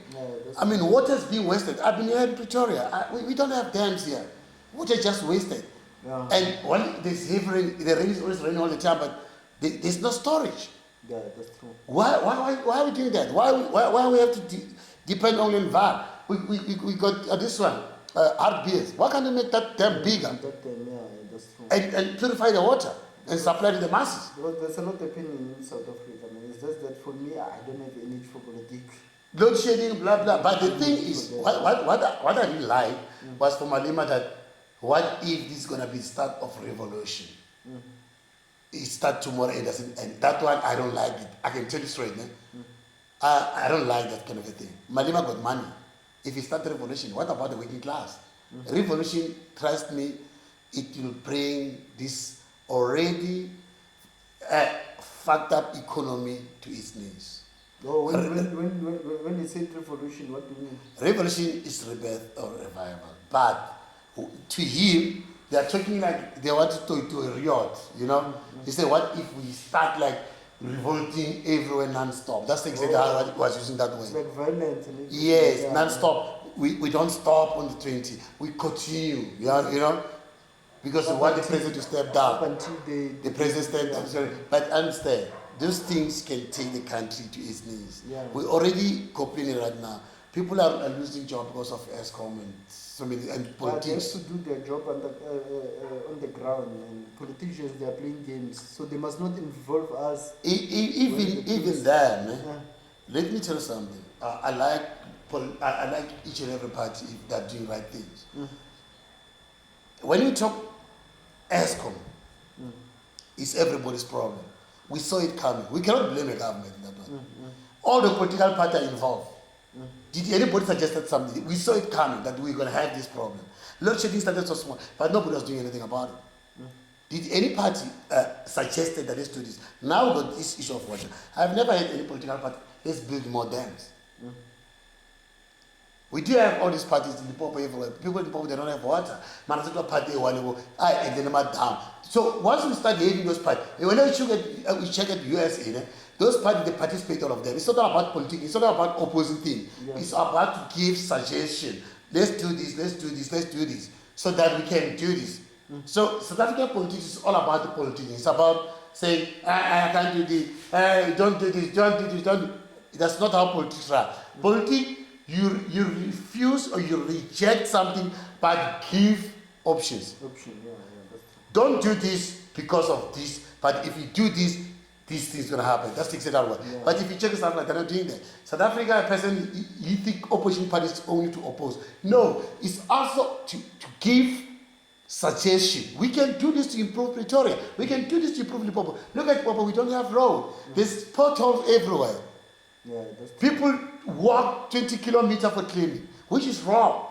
Speaker 3: I mean, water's being wasted. I've been here in Pretoria. We don't have dams here. Water is just wasted. And when there's heavy rain, the rain is always raining all the time, but there's no storage.
Speaker 2: Yeah, that's true.
Speaker 3: Why are we doing that? Why we have to depend only on VAR? We got this one, hard beers. Why can't we make that dam bigger?
Speaker 2: That's true.
Speaker 3: And purify the water and supply to the masses?
Speaker 2: Because there's a lot happening in South Africa. I mean, it's just that for me, I don't have any for politics.
Speaker 3: Load shedding, blah blah. But the thing is, what I really like was for Malema that what if this is gonna be the start of revolution? it start tomorrow and doesn't end. That one, I don't like it. I can tell you straight, man. I don't like that kind of a thing. Malema got money. If he start the revolution, what about the working class? Revolution, trust me, it will bring this already fucked up economy to its knees.
Speaker 2: Oh, when you say revolution, what do you mean?
Speaker 3: Revolution is rebirth or revival. But to him, they are talking like they want to a riot, you know? He said, what if we start like revolting everywhere non-stop? That's exactly how he was using that word.
Speaker 2: It's like violence.
Speaker 3: Yes,
Speaker 2: Yeah.
Speaker 3: non-stop. We don't stop on the 20. We continue, you know? Because we want the president to step
Speaker 2: Up
Speaker 3: down.
Speaker 2: until
Speaker 3: The president stepped down. Sorry. But understand, those things can take the country to its knees.
Speaker 2: Yeah.
Speaker 3: We're already complaining right now. People are losing jobs because of ESCOM and so many and
Speaker 2: But they have
Speaker 3: politics.
Speaker 2: to do their job on the ground, and politicians, they are playing games, so they must not involve us.
Speaker 3: Even there, man.
Speaker 2: Yeah.
Speaker 3: Let me tell you something. I like each and every party that are doing right things. When you talk ESCOM, it's everybody's problem. We saw it coming. We cannot blame the government in that one. All the political parties are involved. Did anybody suggested something? We saw it coming that we were going to have this problem. Load shedding started so small, but nobody was doing anything about it. Did any party suggested that let's do this? Now we got this issue of water. I've never had any political party, let's build more dams. We do have all these parties in the Limpopo everywhere. People in Limpopo, they don't have water. Manasutwa party, and then about down. So once we start having those parties, when we check at USA, those parties, they participate all of them. It's not about politics, it's not about opposing things.
Speaker 2: Yeah.
Speaker 3: It's about to give suggestion. Let's do this, let's do this, let's do this. So that we can do this. So South African politics is all about the politics. It's about saying, I can't do this, don't do this, don't do this, don't do this. That's not how politics are. Politics, you refuse or you reject something, but give options.
Speaker 2: That's true.
Speaker 3: Don't do this because of this, but if you do this, this thing's gonna happen. That's the exact word.
Speaker 2: Yeah.
Speaker 3: But if you check South Africa, they're not doing that. South Africa, a person, you think opposition parties only to oppose. No, it's also to give suggestion. We can do this to improve Pretoria. We can do this to improve Limpopo. Look at Limpopo, we don't have road. There's potholes everywhere.
Speaker 2: Yeah, that's true.
Speaker 3: People walk 20 kilometers for cleaning, which is wrong.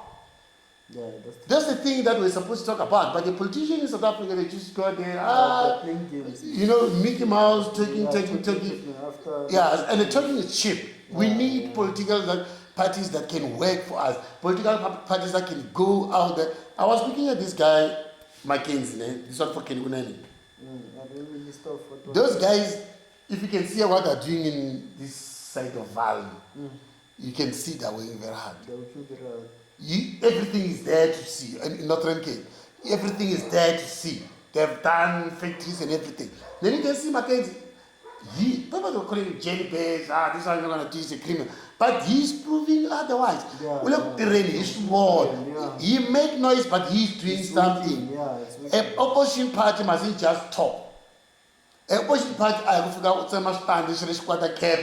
Speaker 2: Yeah, that's true.
Speaker 3: That's the thing that we're supposed to talk about. But the politicians in South Africa, they just go there,
Speaker 2: They're playing games.
Speaker 3: you know, Mickey Mouse, talking.
Speaker 2: After,
Speaker 3: Yeah, and the talking is cheap. We need political parties that can work for us. Political parties that can go out there. I was looking at this guy, Mackenzie, this one for Kengunani.
Speaker 2: Minister of Photo.
Speaker 3: Those guys, if you can see what they're doing in this side of Valley, you can see they're working very hard.
Speaker 2: They're working very hard.
Speaker 3: Everything is there to see. And in Northern Cape, everything is there to see. They've done factories and everything. Then you can see Mackenzie. People will call him jelly bears. This one you're gonna do is a criminal. But he's proving otherwise.
Speaker 2: Yeah,
Speaker 3: Look,
Speaker 2: yeah.
Speaker 3: the rain is small.
Speaker 2: Yeah.
Speaker 3: He make noise, but he's doing something.
Speaker 2: Yeah, it's
Speaker 3: An opposition party mustn't just talk. An opposition party, I forgot what so much time this is quite a cap,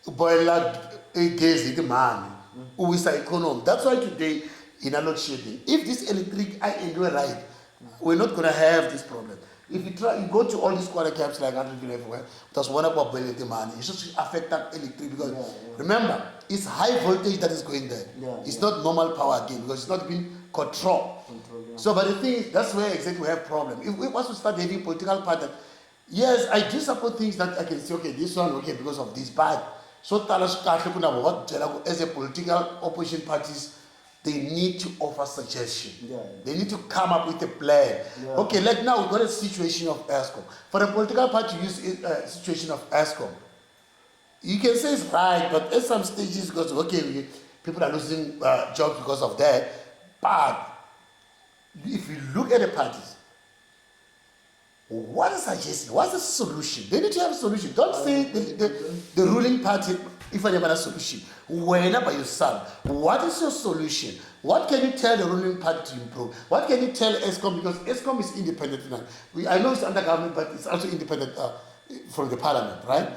Speaker 3: boil out against the man. Who is the economy. That's why today, in a load shedding, if this electric I enjoy right, we're not gonna have this problem. If you try, you go to all these quarter caps like Andreville everywhere, that's one about boiling the money. It should affect that electric because remember, it's high voltage that is going there. It's not normal power again because it's not being controlled. So, but the thing is, that's where exactly we have problem. If we want to start having political party, yes, I do support things that I can say, okay, this one, okay, because of this, but so as a political opposition parties, they need to offer suggestion.
Speaker 2: Yeah.
Speaker 3: They need to come up with a plan.
Speaker 2: Yeah.
Speaker 3: Okay, like now we've got a situation of ESCOM. For a political party to use a situation of ESCOM, you can say it's right, but at some stages, because okay, people are losing jobs because of that. But if you look at the parties, what is suggestion? What's the solution? They need to have a solution. Don't say the ruling party, if I have a solution. Whenever by yourself, what is your solution? What can you tell the ruling party to improve? What can you tell ESCOM? Because ESCOM is independent now. I know it's under government, but it's also independent from the parliament, right?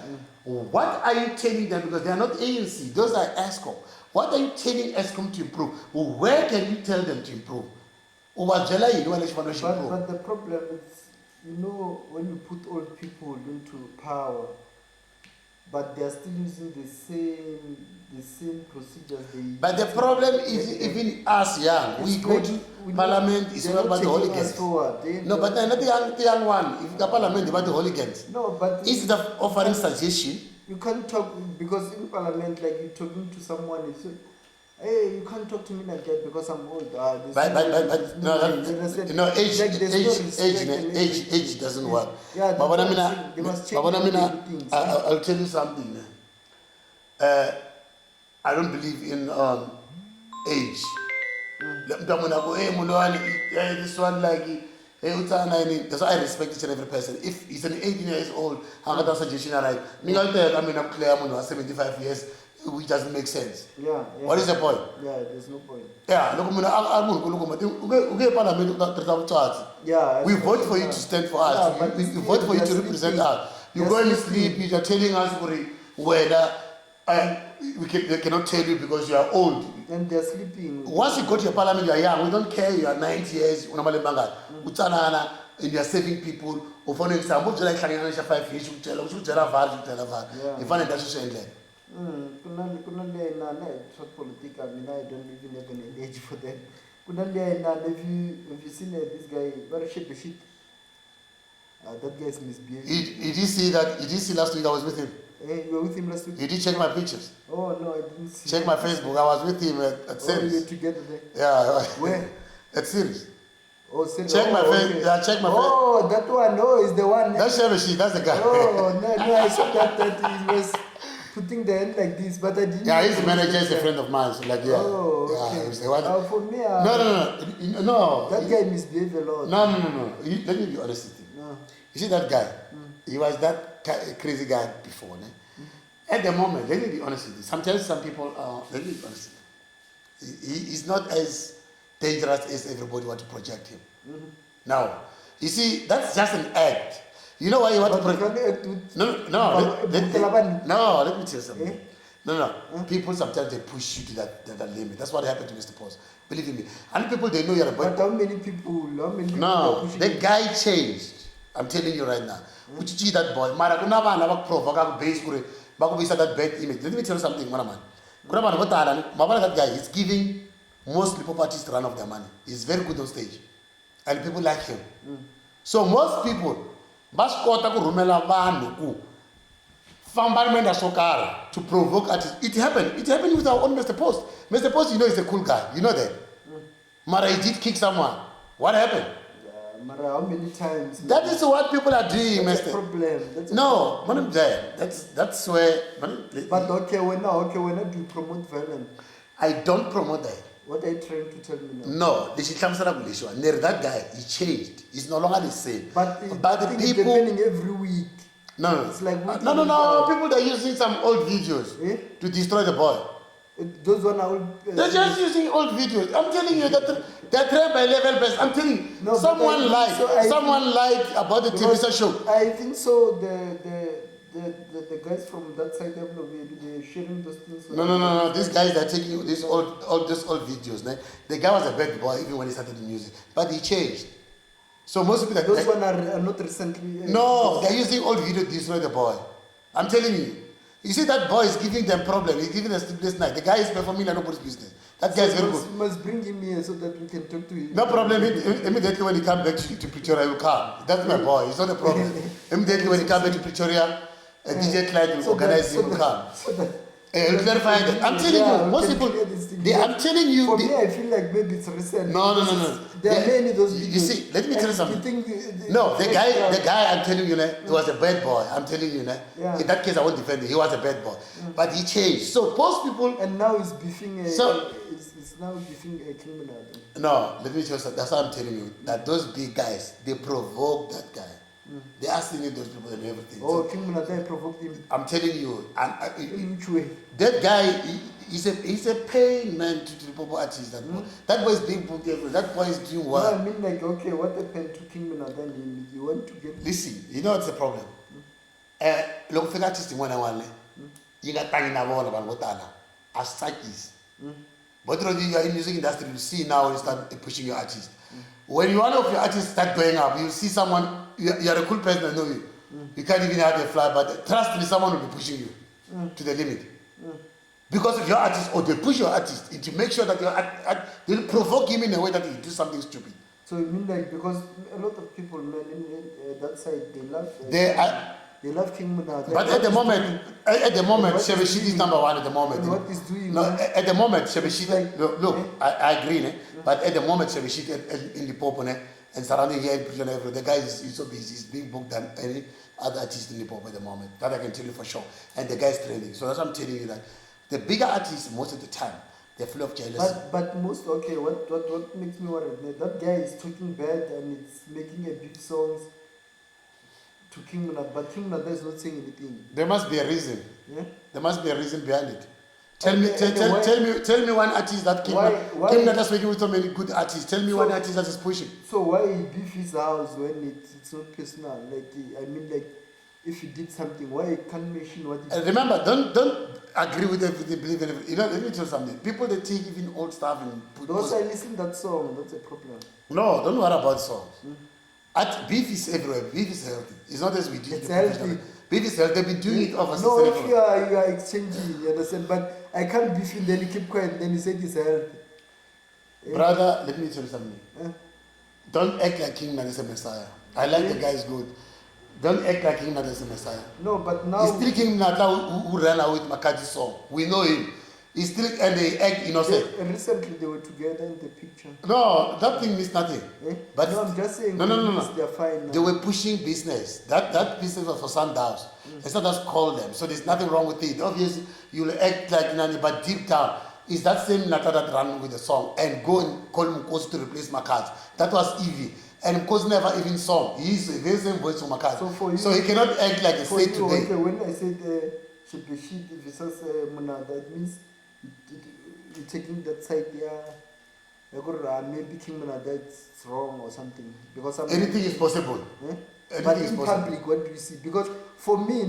Speaker 3: What are you telling them? Because they are not ANC, those are ESCOM. What are you telling ESCOM to improve? Where can you tell them to improve?
Speaker 2: But the problem is, You know, when you put old people into power, but they are still using the same procedures they.
Speaker 3: But the problem is, even us young, we go to parliament, it's not about the hooligans. No, but not the young one. If the parliament about the hooligans.
Speaker 2: No, but
Speaker 3: instead of offering suggestion.
Speaker 2: You can't talk, because in parliament, like you're talking to someone, you say, hey, you can't talk to me like that because I'm old.
Speaker 3: Age doesn't work.
Speaker 2: Yeah, they must change things.
Speaker 3: I'll tell you something. I don't believe in age. This one like that's why I respect each and every person. If he's an 18 years old, I'm not a suggestion. I'm clear. I'm 75 years. Which doesn't make sense.
Speaker 2: Yeah.
Speaker 3: What is the point?
Speaker 2: Yeah, there's no point.
Speaker 3: Yeah, we vote for you to stand for us. We vote for you to represent us. You go and sleep. You are telling us whether they cannot tell you because you are old.
Speaker 2: And they're sleeping.
Speaker 3: Once you go to your parliament, you are young. We don't care. You are 90 years. And you are saving people. You find that
Speaker 2: politics, I mean, I don't even have an age for that. Have you seen this guy? Very shit. That guy is misbehaving.
Speaker 3: Did you see that? Did you see last week I was with him?
Speaker 2: Hey, you were with him last week?
Speaker 3: You did check my pictures?
Speaker 2: Oh, no, I didn't see.
Speaker 3: Check my Facebook. I was with him at Series.
Speaker 2: You were together there?
Speaker 3: Yeah.
Speaker 2: Where?
Speaker 3: At Series.
Speaker 2: Oh, Series.
Speaker 3: Check my face.
Speaker 2: Okay.
Speaker 3: Yeah, check my face.
Speaker 2: Oh, that one. No, is the one.
Speaker 3: That's Shebeshi. That's the guy.
Speaker 2: Oh, no, I saw that he was putting the hand like this, but I didn't.
Speaker 3: Yeah, his manager is a friend of mine. So like, yeah.
Speaker 2: Oh, okay.
Speaker 3: Yeah, the one.
Speaker 2: For me,
Speaker 3: No.
Speaker 2: That guy misbehaved a lot.
Speaker 3: No. Let me be honest with you.
Speaker 2: No.
Speaker 3: You see that guy? He was that crazy guy before. At the moment, let me be honest with you. Sometimes some people are, let me be honest with you. He's not as dangerous as everybody want to project him. Now, you see, that's just an act. You know why you want to project? No, let me tell you something. No. People sometimes they push you to that limit. That's what happened to Mr. Post. Believe in me. And people they know you're a boy.
Speaker 2: But how many people are pushing
Speaker 3: the guy changed. I'm telling you right now. Which is that boy. Mara kuna bana provoke base kure. That bad image. Let me tell you something, man. That guy is giving mostly properties to run off their money. He's very good on stage. And people like him. So most people, to provoke artists. It happened with our own Mr. Post. Mr. Post, you know, is a cool guy. You know that. Mara, he did kick someone. What happened?
Speaker 2: Mara, how many times?
Speaker 3: That is what people are doing,
Speaker 2: that's
Speaker 3: Mr.
Speaker 2: Problem.
Speaker 3: That's where.
Speaker 2: But okay, when do you promote violence?
Speaker 3: I don't promote that.
Speaker 2: What are you trying to tell me now?
Speaker 3: No, that guy, he changed. He's no longer the same.
Speaker 2: But the people happening every week.
Speaker 3: No.
Speaker 2: It's like
Speaker 3: no. People are using some old videos to destroy the boy.
Speaker 2: Those one are old.
Speaker 3: They're just using old videos. I'm telling you that they're trained by level best. I'm telling you,
Speaker 2: no,
Speaker 3: someone lied about the TV show.
Speaker 2: I think so. The guys from that side, they're sharing those things.
Speaker 3: No. These guys are taking these old videos. The guy was a bad boy even when he started the music, but he changed. So most people
Speaker 2: those one are not recently.
Speaker 3: No, they're using old video to destroy the boy. I'm telling you. You see that boy is giving them problem. He's giving them sleepless night. The guy is performing like nobody's business. That guy is very good.
Speaker 2: You must bring him here so that we can talk to him.
Speaker 3: No problem. Immediately when he comes back to Pretoria, he will come. That's my boy. It's not a problem. Immediately when he comes back to Pretoria, a DJ client will organize him to come. He'll clarify that. I'm telling you, most people. I'm telling you.
Speaker 2: For me, I feel like maybe it's recent.
Speaker 3: No.
Speaker 2: There are many of those videos.
Speaker 3: You see, let me tell you something. The guy, I'm telling you, he was a bad boy. I'm telling you, in that case, I won't defend him. He was a bad boy, but he changed. So most people.
Speaker 2: And now he's beefing. It's now beefing a criminal.
Speaker 3: No, let me tell you something. That's why I'm telling you that those big guys, they provoke that guy. They are singing those people and everything.
Speaker 2: Oh, criminal guy provoked him.
Speaker 3: I'm telling you,
Speaker 2: in which way?
Speaker 3: That guy, he's a pain man to the pop artist. That boy is being booked everywhere. That boy is doing well.
Speaker 2: No, I mean like, okay, what happened to criminal then? You want to get.
Speaker 3: Listen, you know what's the problem? Look, for artist in 1 you got time in a wall about what as psychics. But when you are in music industry, you see now you start pushing your artist. When one of your artists start going up, you see someone you're a cool person, I know you. You can't even have a fly, but trust me, someone will be pushing you to the limit. Because of your artist, or they push your artist to make sure that they'll provoke him in a way that he'll do something stupid.
Speaker 2: So you mean like, because a lot of people, man, in that side, they love. They love King Muna.
Speaker 3: But at the moment, Shebeshit is number one at the moment.
Speaker 2: And what he's doing?
Speaker 3: No,
Speaker 2: man,
Speaker 3: at the moment, Shebeshit.
Speaker 2: like,
Speaker 3: Look, I agree, but at the moment, Shebeshit in the pop and surrounding here in Prison Everett, the guy is so busy. He's being booked than any other artist in the pop at the moment. That I can tell you for sure. And the guy is training. So that's what I'm telling you, that the bigger artists, most of the time, they're full of jealousy.
Speaker 2: But most, okay, what makes me worried? That guy is talking bad and it's making a big songs to King Muna, but King Muna is not saying anything.
Speaker 3: There must be a reason.
Speaker 2: Yeah?
Speaker 3: There must be a reason behind it. Tell me one artist that King Muna is working with so many good artists. Tell me one artist that is pushing.
Speaker 2: So why he beef his house when it's not personal? Like, I mean, like, if you did something, why you can't mention what he did?
Speaker 3: Remember, don't agree with everything, believe in everything. You know, let me tell you something. People, they take even old stuff and put...
Speaker 2: Those I listen to that song, that's a problem.
Speaker 3: No, don't worry about songs. Beef is everywhere. Beef is healthy. It's not as we do.
Speaker 2: It's healthy.
Speaker 3: Beef is healthy. They've been doing it over
Speaker 2: No, if you are exchanging, you understand? But I can't beef him, then you keep quiet, then you say it's healthy.
Speaker 3: Brother, let me tell you something. Don't act like King Muna is a messiah. I like the guy is good. Don't act like King Muna is a messiah.
Speaker 2: No, but now...
Speaker 3: He's still King Muna who ran away with Makati's song. We know him. He's still, and they act innocent.
Speaker 2: Recently they were together in the picture.
Speaker 3: No, that thing means nothing. But
Speaker 2: no, I'm just saying.
Speaker 3: No.
Speaker 2: They're fine now.
Speaker 3: They were pushing business. That business was for Sundowns. It's not just call them. So there's nothing wrong with it. Obviously, you'll act like Nani, but deep down, it's that same Nata that ran with the song and go and call Mkosi to replace Makati. That was Evie. And Mkosi never even sang. He's the very same voice for Makati. So he cannot act like a state today.
Speaker 2: Okay, when I said Shebeshit versus Muna, that means you're taking that side there. Maybe King Muna, that's wrong or something. Because
Speaker 3: anything is possible.
Speaker 2: But in public, what do you see? Because for me,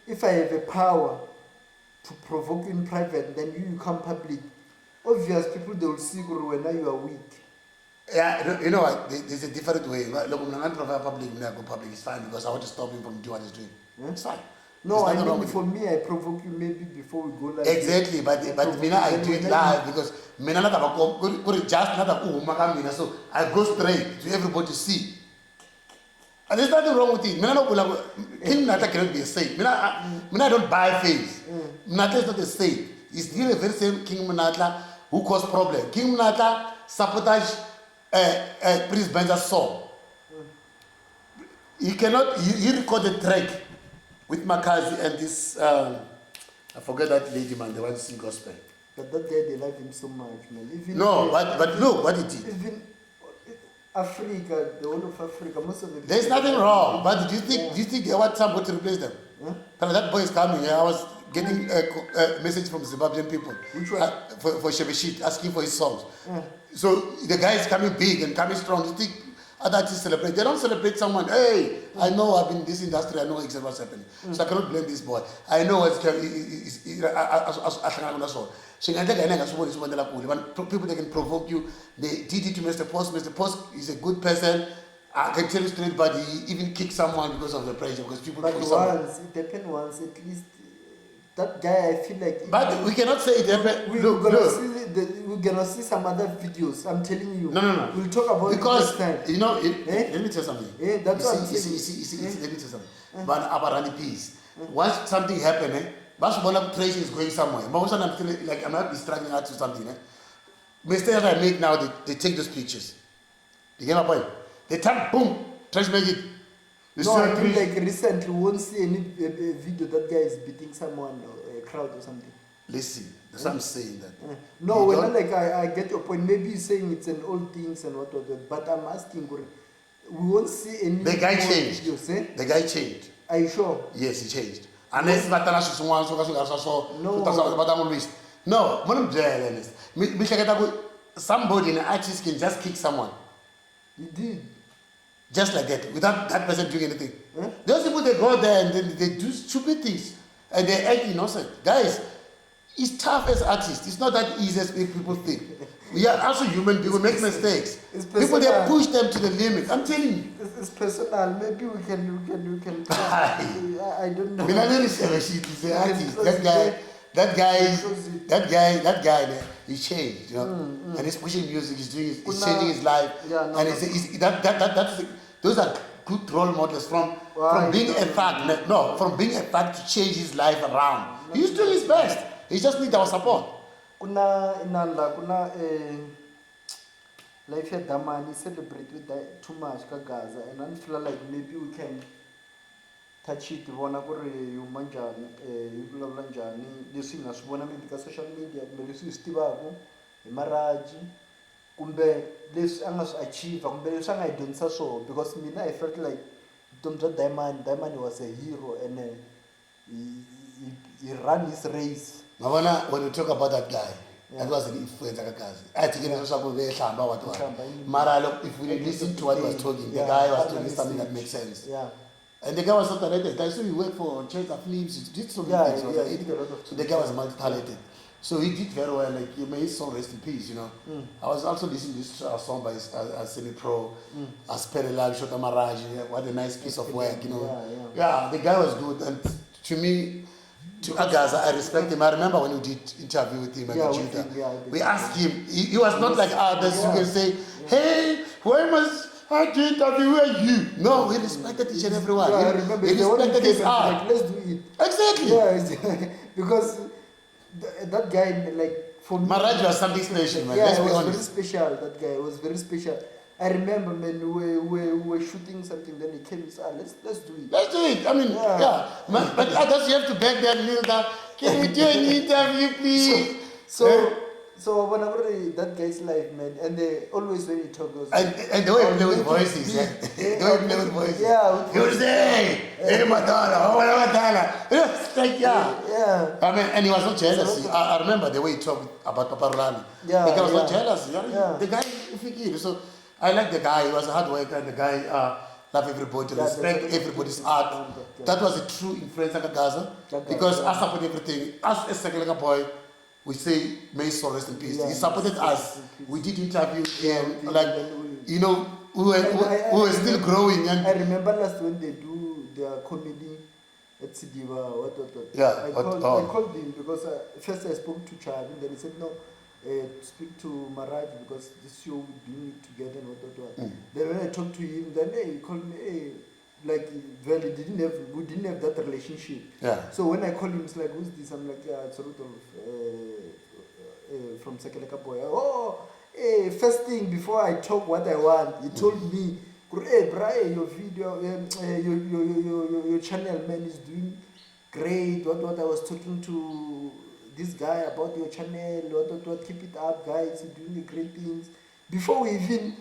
Speaker 2: if I have a power to provoke in private, then you come public. Obvious people, they will see when you are weak.
Speaker 3: Yeah, you know what? There's a different way. Look, when I provide public, when I go public, it's fine because I want to stop him from doing what he's doing. It's fine.
Speaker 2: No, I mean for me, I provoke you maybe before we go live.
Speaker 3: Exactly, but I do it live because just not so I go straight to everybody to see. And there's nothing wrong with it. King Muna cannot be a saint. I don't buy face. Muna is not a saint. It's still the very same King Muna who caused problem. King Muna sabotage Prince Benja's song. He recorded a track with Makazi and this, I forget that lady, man, the one who sing gospel.
Speaker 2: But that guy, they love him so much, man. Even
Speaker 3: but look what he did.
Speaker 2: Even Africa, the whole of Africa, most of the
Speaker 3: there's nothing wrong, but do you think they want somebody to replace them? That boy is coming. I was getting a message from Zimbabwean people.
Speaker 2: Which one?
Speaker 3: For Shebeshit, asking for his songs. So the guy is coming big and coming strong. You think other artists celebrate? They don't celebrate someone. Hey, I know I've been in this industry. I know exactly what's happening. So I cannot blame this boy. I know what's people that can provoke you. They did it to Mr. Post. Mr. Post is a good person. I can tell you straight, but he even kicked someone because of the pressure. Because people.
Speaker 2: But once it happened once, at least that guy, I feel like.
Speaker 3: But we cannot say it happened.
Speaker 2: We're gonna see some other videos. I'm telling you.
Speaker 3: No.
Speaker 2: We'll talk about
Speaker 3: because,
Speaker 2: it next time.
Speaker 3: You know, let me tell you something.
Speaker 2: That's what I'm
Speaker 3: saying. Let me tell you something. But about peace. Once something happened, pressure is going somewhere. But I'm still like I might be struggling out to something. Mistakes I make now, they take those pictures. You get my point? They tap, boom, try to make it.
Speaker 2: No, I mean like recently, we won't see any video that guy is beating someone or a crowd or something.
Speaker 3: Listen, that's what I'm saying. That
Speaker 2: no, when I get your point. Maybe you're saying it's an old things and what, but I'm asking, we won't see any.
Speaker 3: The guy changed.
Speaker 2: Videos,
Speaker 3: The guy changed.
Speaker 2: Are you sure?
Speaker 3: Yes, he changed. Unless somebody, an artist can just kick someone.
Speaker 2: He did.
Speaker 3: Just like that, without that person doing anything. Those people, they go there and then they do stupid things. And they act innocent. Guys, It's tough as artists. It's not that easy as people think. We are also human. People make mistakes. People they push them to the limit. I'm telling you.
Speaker 2: It's personal. Maybe we can. I don't know.
Speaker 3: That guy, he changed, you know, and he's pushing music. He's changing his life, and those are good role models from being a thug. No, from being a thug to change his life around. He's doing his best. He just needs our support.
Speaker 2: Kuna life ya Damani celebrate with that too much ka Gaza, and I feel like maybe we can touch it. Vona ku ri huma njhani hi vulavula njhani leswi hi nga swi vona maybe ka social media kumbe leswi hi swi tivaka hi maraji kumbe leswi a nga swi achieve kumbe leswi a nga hi dyondzisa swona, because mina I felt like vutomi bya Diamond was a hero and he ran his race.
Speaker 3: Mavana, when we talk about that guy, that was an influencer. I think if we listen to what he was talking, the guy was talking something that makes sense.
Speaker 2: Yeah.
Speaker 3: And the guy was not talented. I saw he worked for Chester Films, he did so many things.
Speaker 2: He did a lot of
Speaker 3: so the guy was multi-talented. So he did very well, like, may his soul rest in peace, you know. I was also listening to this song by Semi-Pro, Asperela, Shota Maraj, what a nice piece of work, you know. Yeah, the guy was good, and to me, to Agaza, I respect him. I remember when we did interview with him at Judah. We asked him, he was not like others who can say, hey, why must I do interview with you? No, we respected each and every one.
Speaker 2: I remember
Speaker 3: he respected his art.
Speaker 2: Like, let's do it.
Speaker 3: Exactly.
Speaker 2: Yeah, because that guy, like, for me,
Speaker 3: Maraj was something special, man.
Speaker 2: Yeah,
Speaker 3: Let's
Speaker 2: it
Speaker 3: be
Speaker 2: was
Speaker 3: honest.
Speaker 2: very special. That guy was very special. I remember, man, we were shooting something, then he came and said, let's do it.
Speaker 3: Let's do it. I mean, but others, you have to beg them, kneel down. Can we do an interview, please?
Speaker 2: So when I read that guy's life, man, and they always when he talk goes
Speaker 3: and the way he play with voices, the way he play with voices.
Speaker 2: Yeah.
Speaker 3: He would say, hey, Madonna, oh, Madonna. It's like,
Speaker 2: Yeah.
Speaker 3: I mean, and he was not jealous. I remember the way he talked about Papa Rulani.
Speaker 2: Yeah.
Speaker 3: The guy was not jealous.
Speaker 2: Yeah.
Speaker 3: The guy, so I like the guy. He was a hard worker, and the guy love everybody, respect everybody's art. That was a true influence of Gaza. Because I support everything. As a second boy, we say, may his soul rest in peace. He supported us. We did interview him. Like, you know, we were still growing. And
Speaker 2: I remember last when they do their comedy at Sidiba, what.
Speaker 3: Yeah.
Speaker 2: I called him because first I spoke to Chad, and then he said, no, speak to Maraj because this show we're doing it together and what. Then when I talked to him, then he called me, like, well, we didn't have that relationship.
Speaker 3: Yeah.
Speaker 2: So when I called him, it's like, who's this? I'm like, yeah, it's a lot of from Sekeleka Boy. Oh, first thing before I talk what I want, he told me, hey, Brian, your video, your channel, man, is doing great. What I was talking to this guy about your channel, what, keep it up, guys, you're doing the great things. Before we even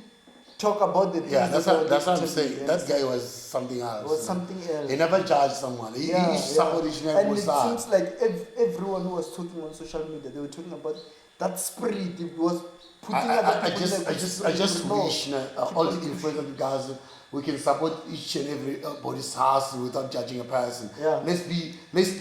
Speaker 2: talk about the things.
Speaker 3: Yeah, that's what I'm saying. That guy was something else.
Speaker 2: Was something else.
Speaker 3: He never judged someone. He supported each
Speaker 2: and it seems like everyone who was talking on social media, they were talking about that spirit. It was putting
Speaker 3: I just wish all the influencers of Gaza, we can support each and everybody's house without judging a person.
Speaker 2: Yeah.
Speaker 3: Let's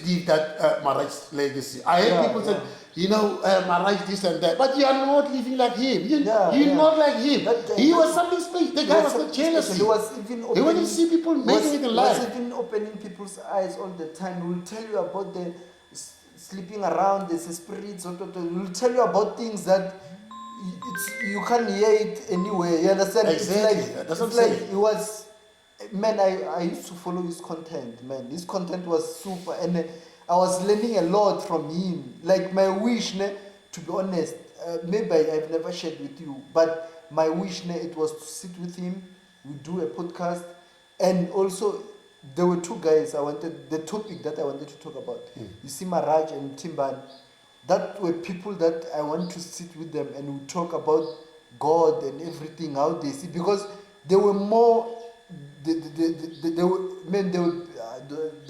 Speaker 3: leave that Maraj's legacy. I heard people say, you know, Maraj this and that, but you are not living like him. You're not like him. He was something special. The guy was not jealous.
Speaker 2: He was even
Speaker 3: he wanted to see people making it in life.
Speaker 2: He was even opening people's eyes all the time. He will tell you about the sleeping around, there's a spirit. He will tell you about things that you can't hear it anywhere. You understand?
Speaker 3: Exactly.
Speaker 2: It's like it was. Man, I used to follow his content. Man, his content was super, and I was learning a lot from him. Like my wish, to be honest, maybe I've never shared with you, but my wish, it was to sit with him. We do a podcast, and also there were two guys the topic that I wanted to talk about. You see, Maraj and Timban. That were people that I want to sit with them and we talk about God and everything, how they see, because they were more, they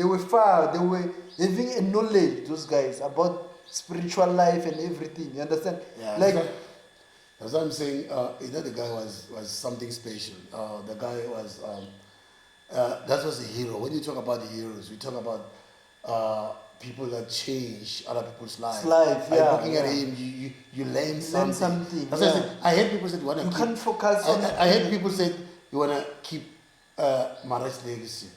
Speaker 2: were far, they were having a knowledge, those guys, about spiritual life and everything, you understand?
Speaker 3: Yeah,
Speaker 2: like,
Speaker 3: that's what I'm saying, the guy was something special. The guy was, that was a hero. When you talk about the heroes, we talk about people that change other people's lives.
Speaker 2: Life,
Speaker 3: By
Speaker 2: yeah,
Speaker 3: looking at
Speaker 2: yeah.
Speaker 3: him, you learn
Speaker 2: Learn
Speaker 3: something.
Speaker 2: something,
Speaker 3: That's why I
Speaker 2: yeah.
Speaker 3: said, I heard people said,
Speaker 2: You can't focus on.
Speaker 3: I heard people say you wanna keep Mara's legacy.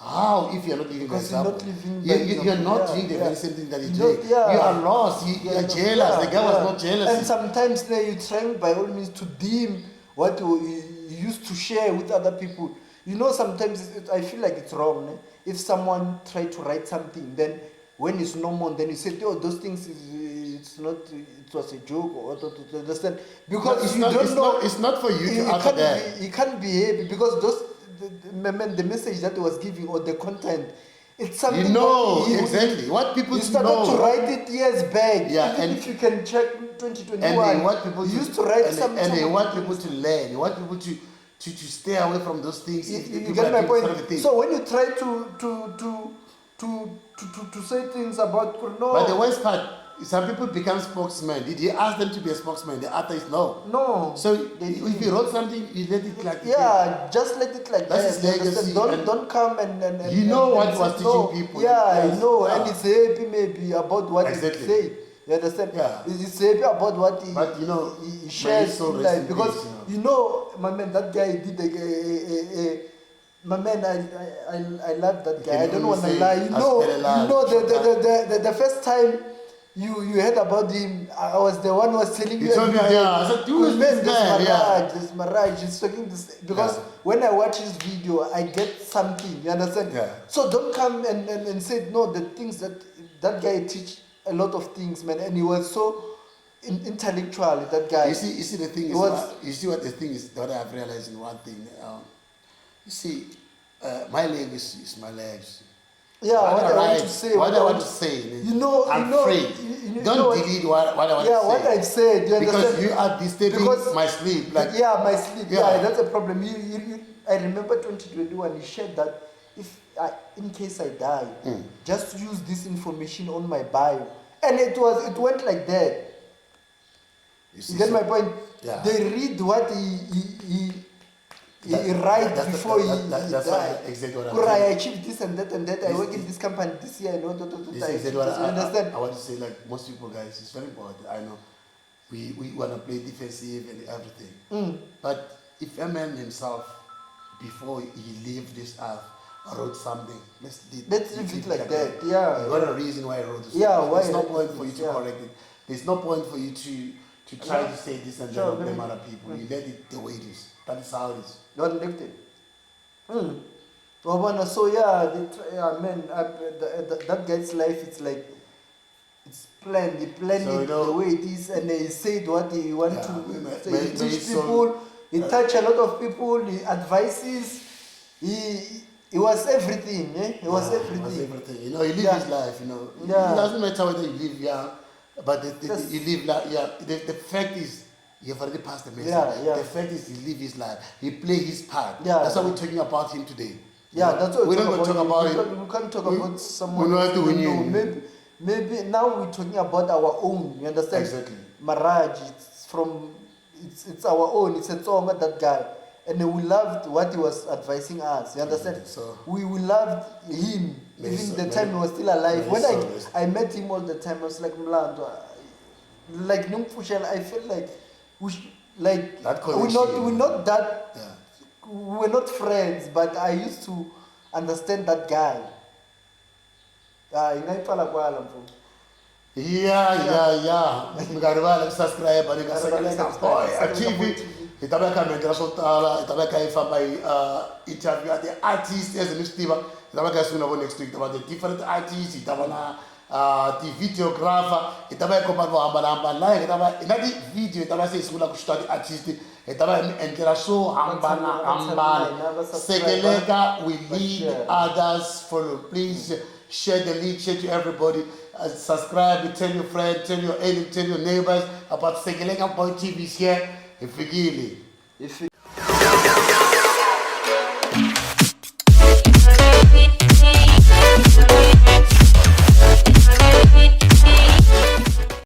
Speaker 3: How if you're not living by
Speaker 2: Because you're
Speaker 3: example?
Speaker 2: not living by
Speaker 3: You're
Speaker 2: example,
Speaker 3: not
Speaker 2: yeah,
Speaker 3: doing the
Speaker 2: yeah.
Speaker 3: very same thing that he
Speaker 2: You're
Speaker 3: did.
Speaker 2: not- yeah.
Speaker 3: You are lost. You're jealous. The guy was not jealous.
Speaker 2: And sometimes you're trying by all means to dim what you used to share with other people. You know, sometimes I feel like it's wrong. If someone tried to write something, then when it's no more, then you say, oh, those things, it's not, it was a joke, or to understand. Because
Speaker 3: it's
Speaker 2: you
Speaker 3: not,
Speaker 2: don't
Speaker 3: it's
Speaker 2: know.
Speaker 3: not, it's not for you to
Speaker 2: You
Speaker 3: utter
Speaker 2: can't
Speaker 3: that.
Speaker 2: be, you can't be happy because the message that he was giving or the content, it's something
Speaker 3: You know
Speaker 2: that
Speaker 3: exactly what people
Speaker 2: you started
Speaker 3: know.
Speaker 2: to write it years back.
Speaker 3: Yeah,
Speaker 2: Even
Speaker 3: and-
Speaker 2: if you can check
Speaker 3: And
Speaker 2: 2021,
Speaker 3: they want people
Speaker 2: you
Speaker 3: to,
Speaker 2: used to write
Speaker 3: and
Speaker 2: some.
Speaker 3: they, and they
Speaker 2: some
Speaker 3: want people to learn. They want people to stay away from those things.
Speaker 2: You,
Speaker 3: If
Speaker 2: you
Speaker 3: people
Speaker 2: get
Speaker 3: are
Speaker 2: my
Speaker 3: doing
Speaker 2: point.
Speaker 3: sort of a thing.
Speaker 2: So when you try to say things about no,
Speaker 3: But the worst part, some people become spokesmen. Did he ask them to be a spokesman? The answer is no.
Speaker 2: no.
Speaker 3: So
Speaker 2: they
Speaker 3: if
Speaker 2: didn't.
Speaker 3: you wrote something, you let it like
Speaker 2: Yeah, just let it like
Speaker 3: That's
Speaker 2: that.
Speaker 3: his
Speaker 2: You understand?
Speaker 3: legacy, and
Speaker 2: Don't come and
Speaker 3: you know
Speaker 2: and
Speaker 3: what
Speaker 2: say
Speaker 3: was
Speaker 2: no.
Speaker 3: teaching people.
Speaker 2: Yeah,
Speaker 3: Yes.
Speaker 2: I know,
Speaker 3: Yeah.
Speaker 2: and it's happy maybe about what
Speaker 3: Exactly.
Speaker 2: he said. You understand?
Speaker 3: Yeah.
Speaker 2: It's happy about what he,
Speaker 3: But, you know,
Speaker 2: he
Speaker 3: may
Speaker 2: shares
Speaker 3: his soul
Speaker 2: in
Speaker 3: rest
Speaker 2: life
Speaker 3: in
Speaker 2: because
Speaker 3: peace,
Speaker 2: you know, my man, that guy did my man, I love that guy. I don't
Speaker 3: only
Speaker 2: want to
Speaker 3: say,
Speaker 2: lie. You know,
Speaker 3: Shutdown.
Speaker 2: the first time you heard about him, I was the one who was telling you.
Speaker 3: You told me,
Speaker 2: every day,
Speaker 3: yeah, I said, who is
Speaker 2: man,
Speaker 3: this guy? Yeah.
Speaker 2: This Maraj, he's talking this because
Speaker 3: Yeah.
Speaker 2: when I watch his video, I get something. You understand?
Speaker 3: Yeah.
Speaker 2: So don't come and say no. The things that guy teach a lot of things, man, and he was so intellectual. That guy.
Speaker 3: You see, the thing is, you see what the thing is. What I've realized in one thing. You see, my legacy is my legacy.
Speaker 2: Yeah, what I want to say.
Speaker 3: What I want to say.
Speaker 2: You know,
Speaker 3: I'm afraid. Don't
Speaker 2: know,
Speaker 3: delete what I want to say.
Speaker 2: Yeah, what I've said. You
Speaker 3: because
Speaker 2: understand?
Speaker 3: you are disturbing
Speaker 2: Because-
Speaker 3: my sleep. Like
Speaker 2: Yeah, my sleep.
Speaker 3: Yeah.
Speaker 2: Yeah, that's a problem. I remember 2021. He shared that if in case I die, just use this information on my bio, and it went like that.
Speaker 3: see,
Speaker 2: You get
Speaker 3: so-
Speaker 2: my point?
Speaker 3: Yeah.
Speaker 2: They read what he writes before he
Speaker 3: that's
Speaker 2: died.
Speaker 3: exactly what I'm
Speaker 2: Or I
Speaker 3: saying.
Speaker 2: achieved this and that and that. I work in this company this year. And
Speaker 3: This
Speaker 2: I
Speaker 3: is exactly what
Speaker 2: you understand?
Speaker 3: I want to say. Like most people, guys, it's very important. I know we want to play defensive and everything. But if a man himself, before he left this earth, wrote something, let's
Speaker 2: leave it like that. Yeah.
Speaker 3: You got a reason why he wrote this.
Speaker 2: Yeah, why
Speaker 3: There's no
Speaker 2: he
Speaker 3: point
Speaker 2: wrote
Speaker 3: for you
Speaker 2: this,
Speaker 3: to
Speaker 2: yeah.
Speaker 3: correct it. There's no point for you to try to say this and
Speaker 2: Sure,
Speaker 3: then blame
Speaker 2: very-
Speaker 3: other people. You let it the way it is. That is how it is.
Speaker 2: Don't lift it. So yeah, man, that guy's life, it's like, it's planned. He planned
Speaker 3: So,
Speaker 2: it
Speaker 3: you know-
Speaker 2: the way it is, and he said what he want
Speaker 3: Yeah,
Speaker 2: to say.
Speaker 3: may-
Speaker 2: He
Speaker 3: may
Speaker 2: teach
Speaker 3: his soul-
Speaker 2: people, he touch a lot of people, he advises, he was everything, eh? He was
Speaker 3: Yeah,
Speaker 2: everything.
Speaker 3: You know, he lived
Speaker 2: Yeah.
Speaker 3: his life, you know.
Speaker 2: Yeah.
Speaker 3: It doesn't matter whether you live young, but
Speaker 2: Yes.
Speaker 3: he lived life. Yeah, the fact is, you've already passed the message.
Speaker 2: Yeah.
Speaker 3: The fact is, he lived his life. He played his part.
Speaker 2: Yeah.
Speaker 3: That's why we're talking about him today.
Speaker 2: Yeah,
Speaker 3: You know,
Speaker 2: that's what
Speaker 3: we're
Speaker 2: we're
Speaker 3: not going to talk about him.
Speaker 2: We can't talk
Speaker 3: We-
Speaker 2: about someone.
Speaker 3: we're not
Speaker 2: else.
Speaker 3: doing
Speaker 2: No,
Speaker 3: it.
Speaker 2: maybe now we're talking about our own. You understand?
Speaker 3: Exactly.
Speaker 2: Maraj, it's our own. It's a Tsonga, that guy, and we loved what he was advising us. You understand?
Speaker 3: So-
Speaker 2: we loved him
Speaker 3: May
Speaker 2: even
Speaker 3: so-
Speaker 2: the
Speaker 3: may-
Speaker 2: time he was still alive.
Speaker 3: may
Speaker 2: When
Speaker 3: so rest.
Speaker 2: I met him all the time, I was like Mlando, like Numfushel. I feel like
Speaker 3: That
Speaker 2: we're
Speaker 3: connection.
Speaker 2: not that.
Speaker 3: Yeah.
Speaker 2: We're not friends, but I used to understand that guy.
Speaker 3: Yeah. Mngarivala subscribe and
Speaker 2: Subscribe.
Speaker 3: boy TV. Itabeka mendela swo tala, itabeka ifamba interview the artists as in Steve. Itabeka soon over next week about the different artists, itabana the videographer, itabeka komando hamba like itaba video itabeka say sula ku study artist. Itabeka endela so hamba. Sekeleka we lead others follow. Please share the link, share to everybody. Subscribe, tell your friends, tell your enemy, tell your neighbors about Sekeleka Boy TV is here. If you give it.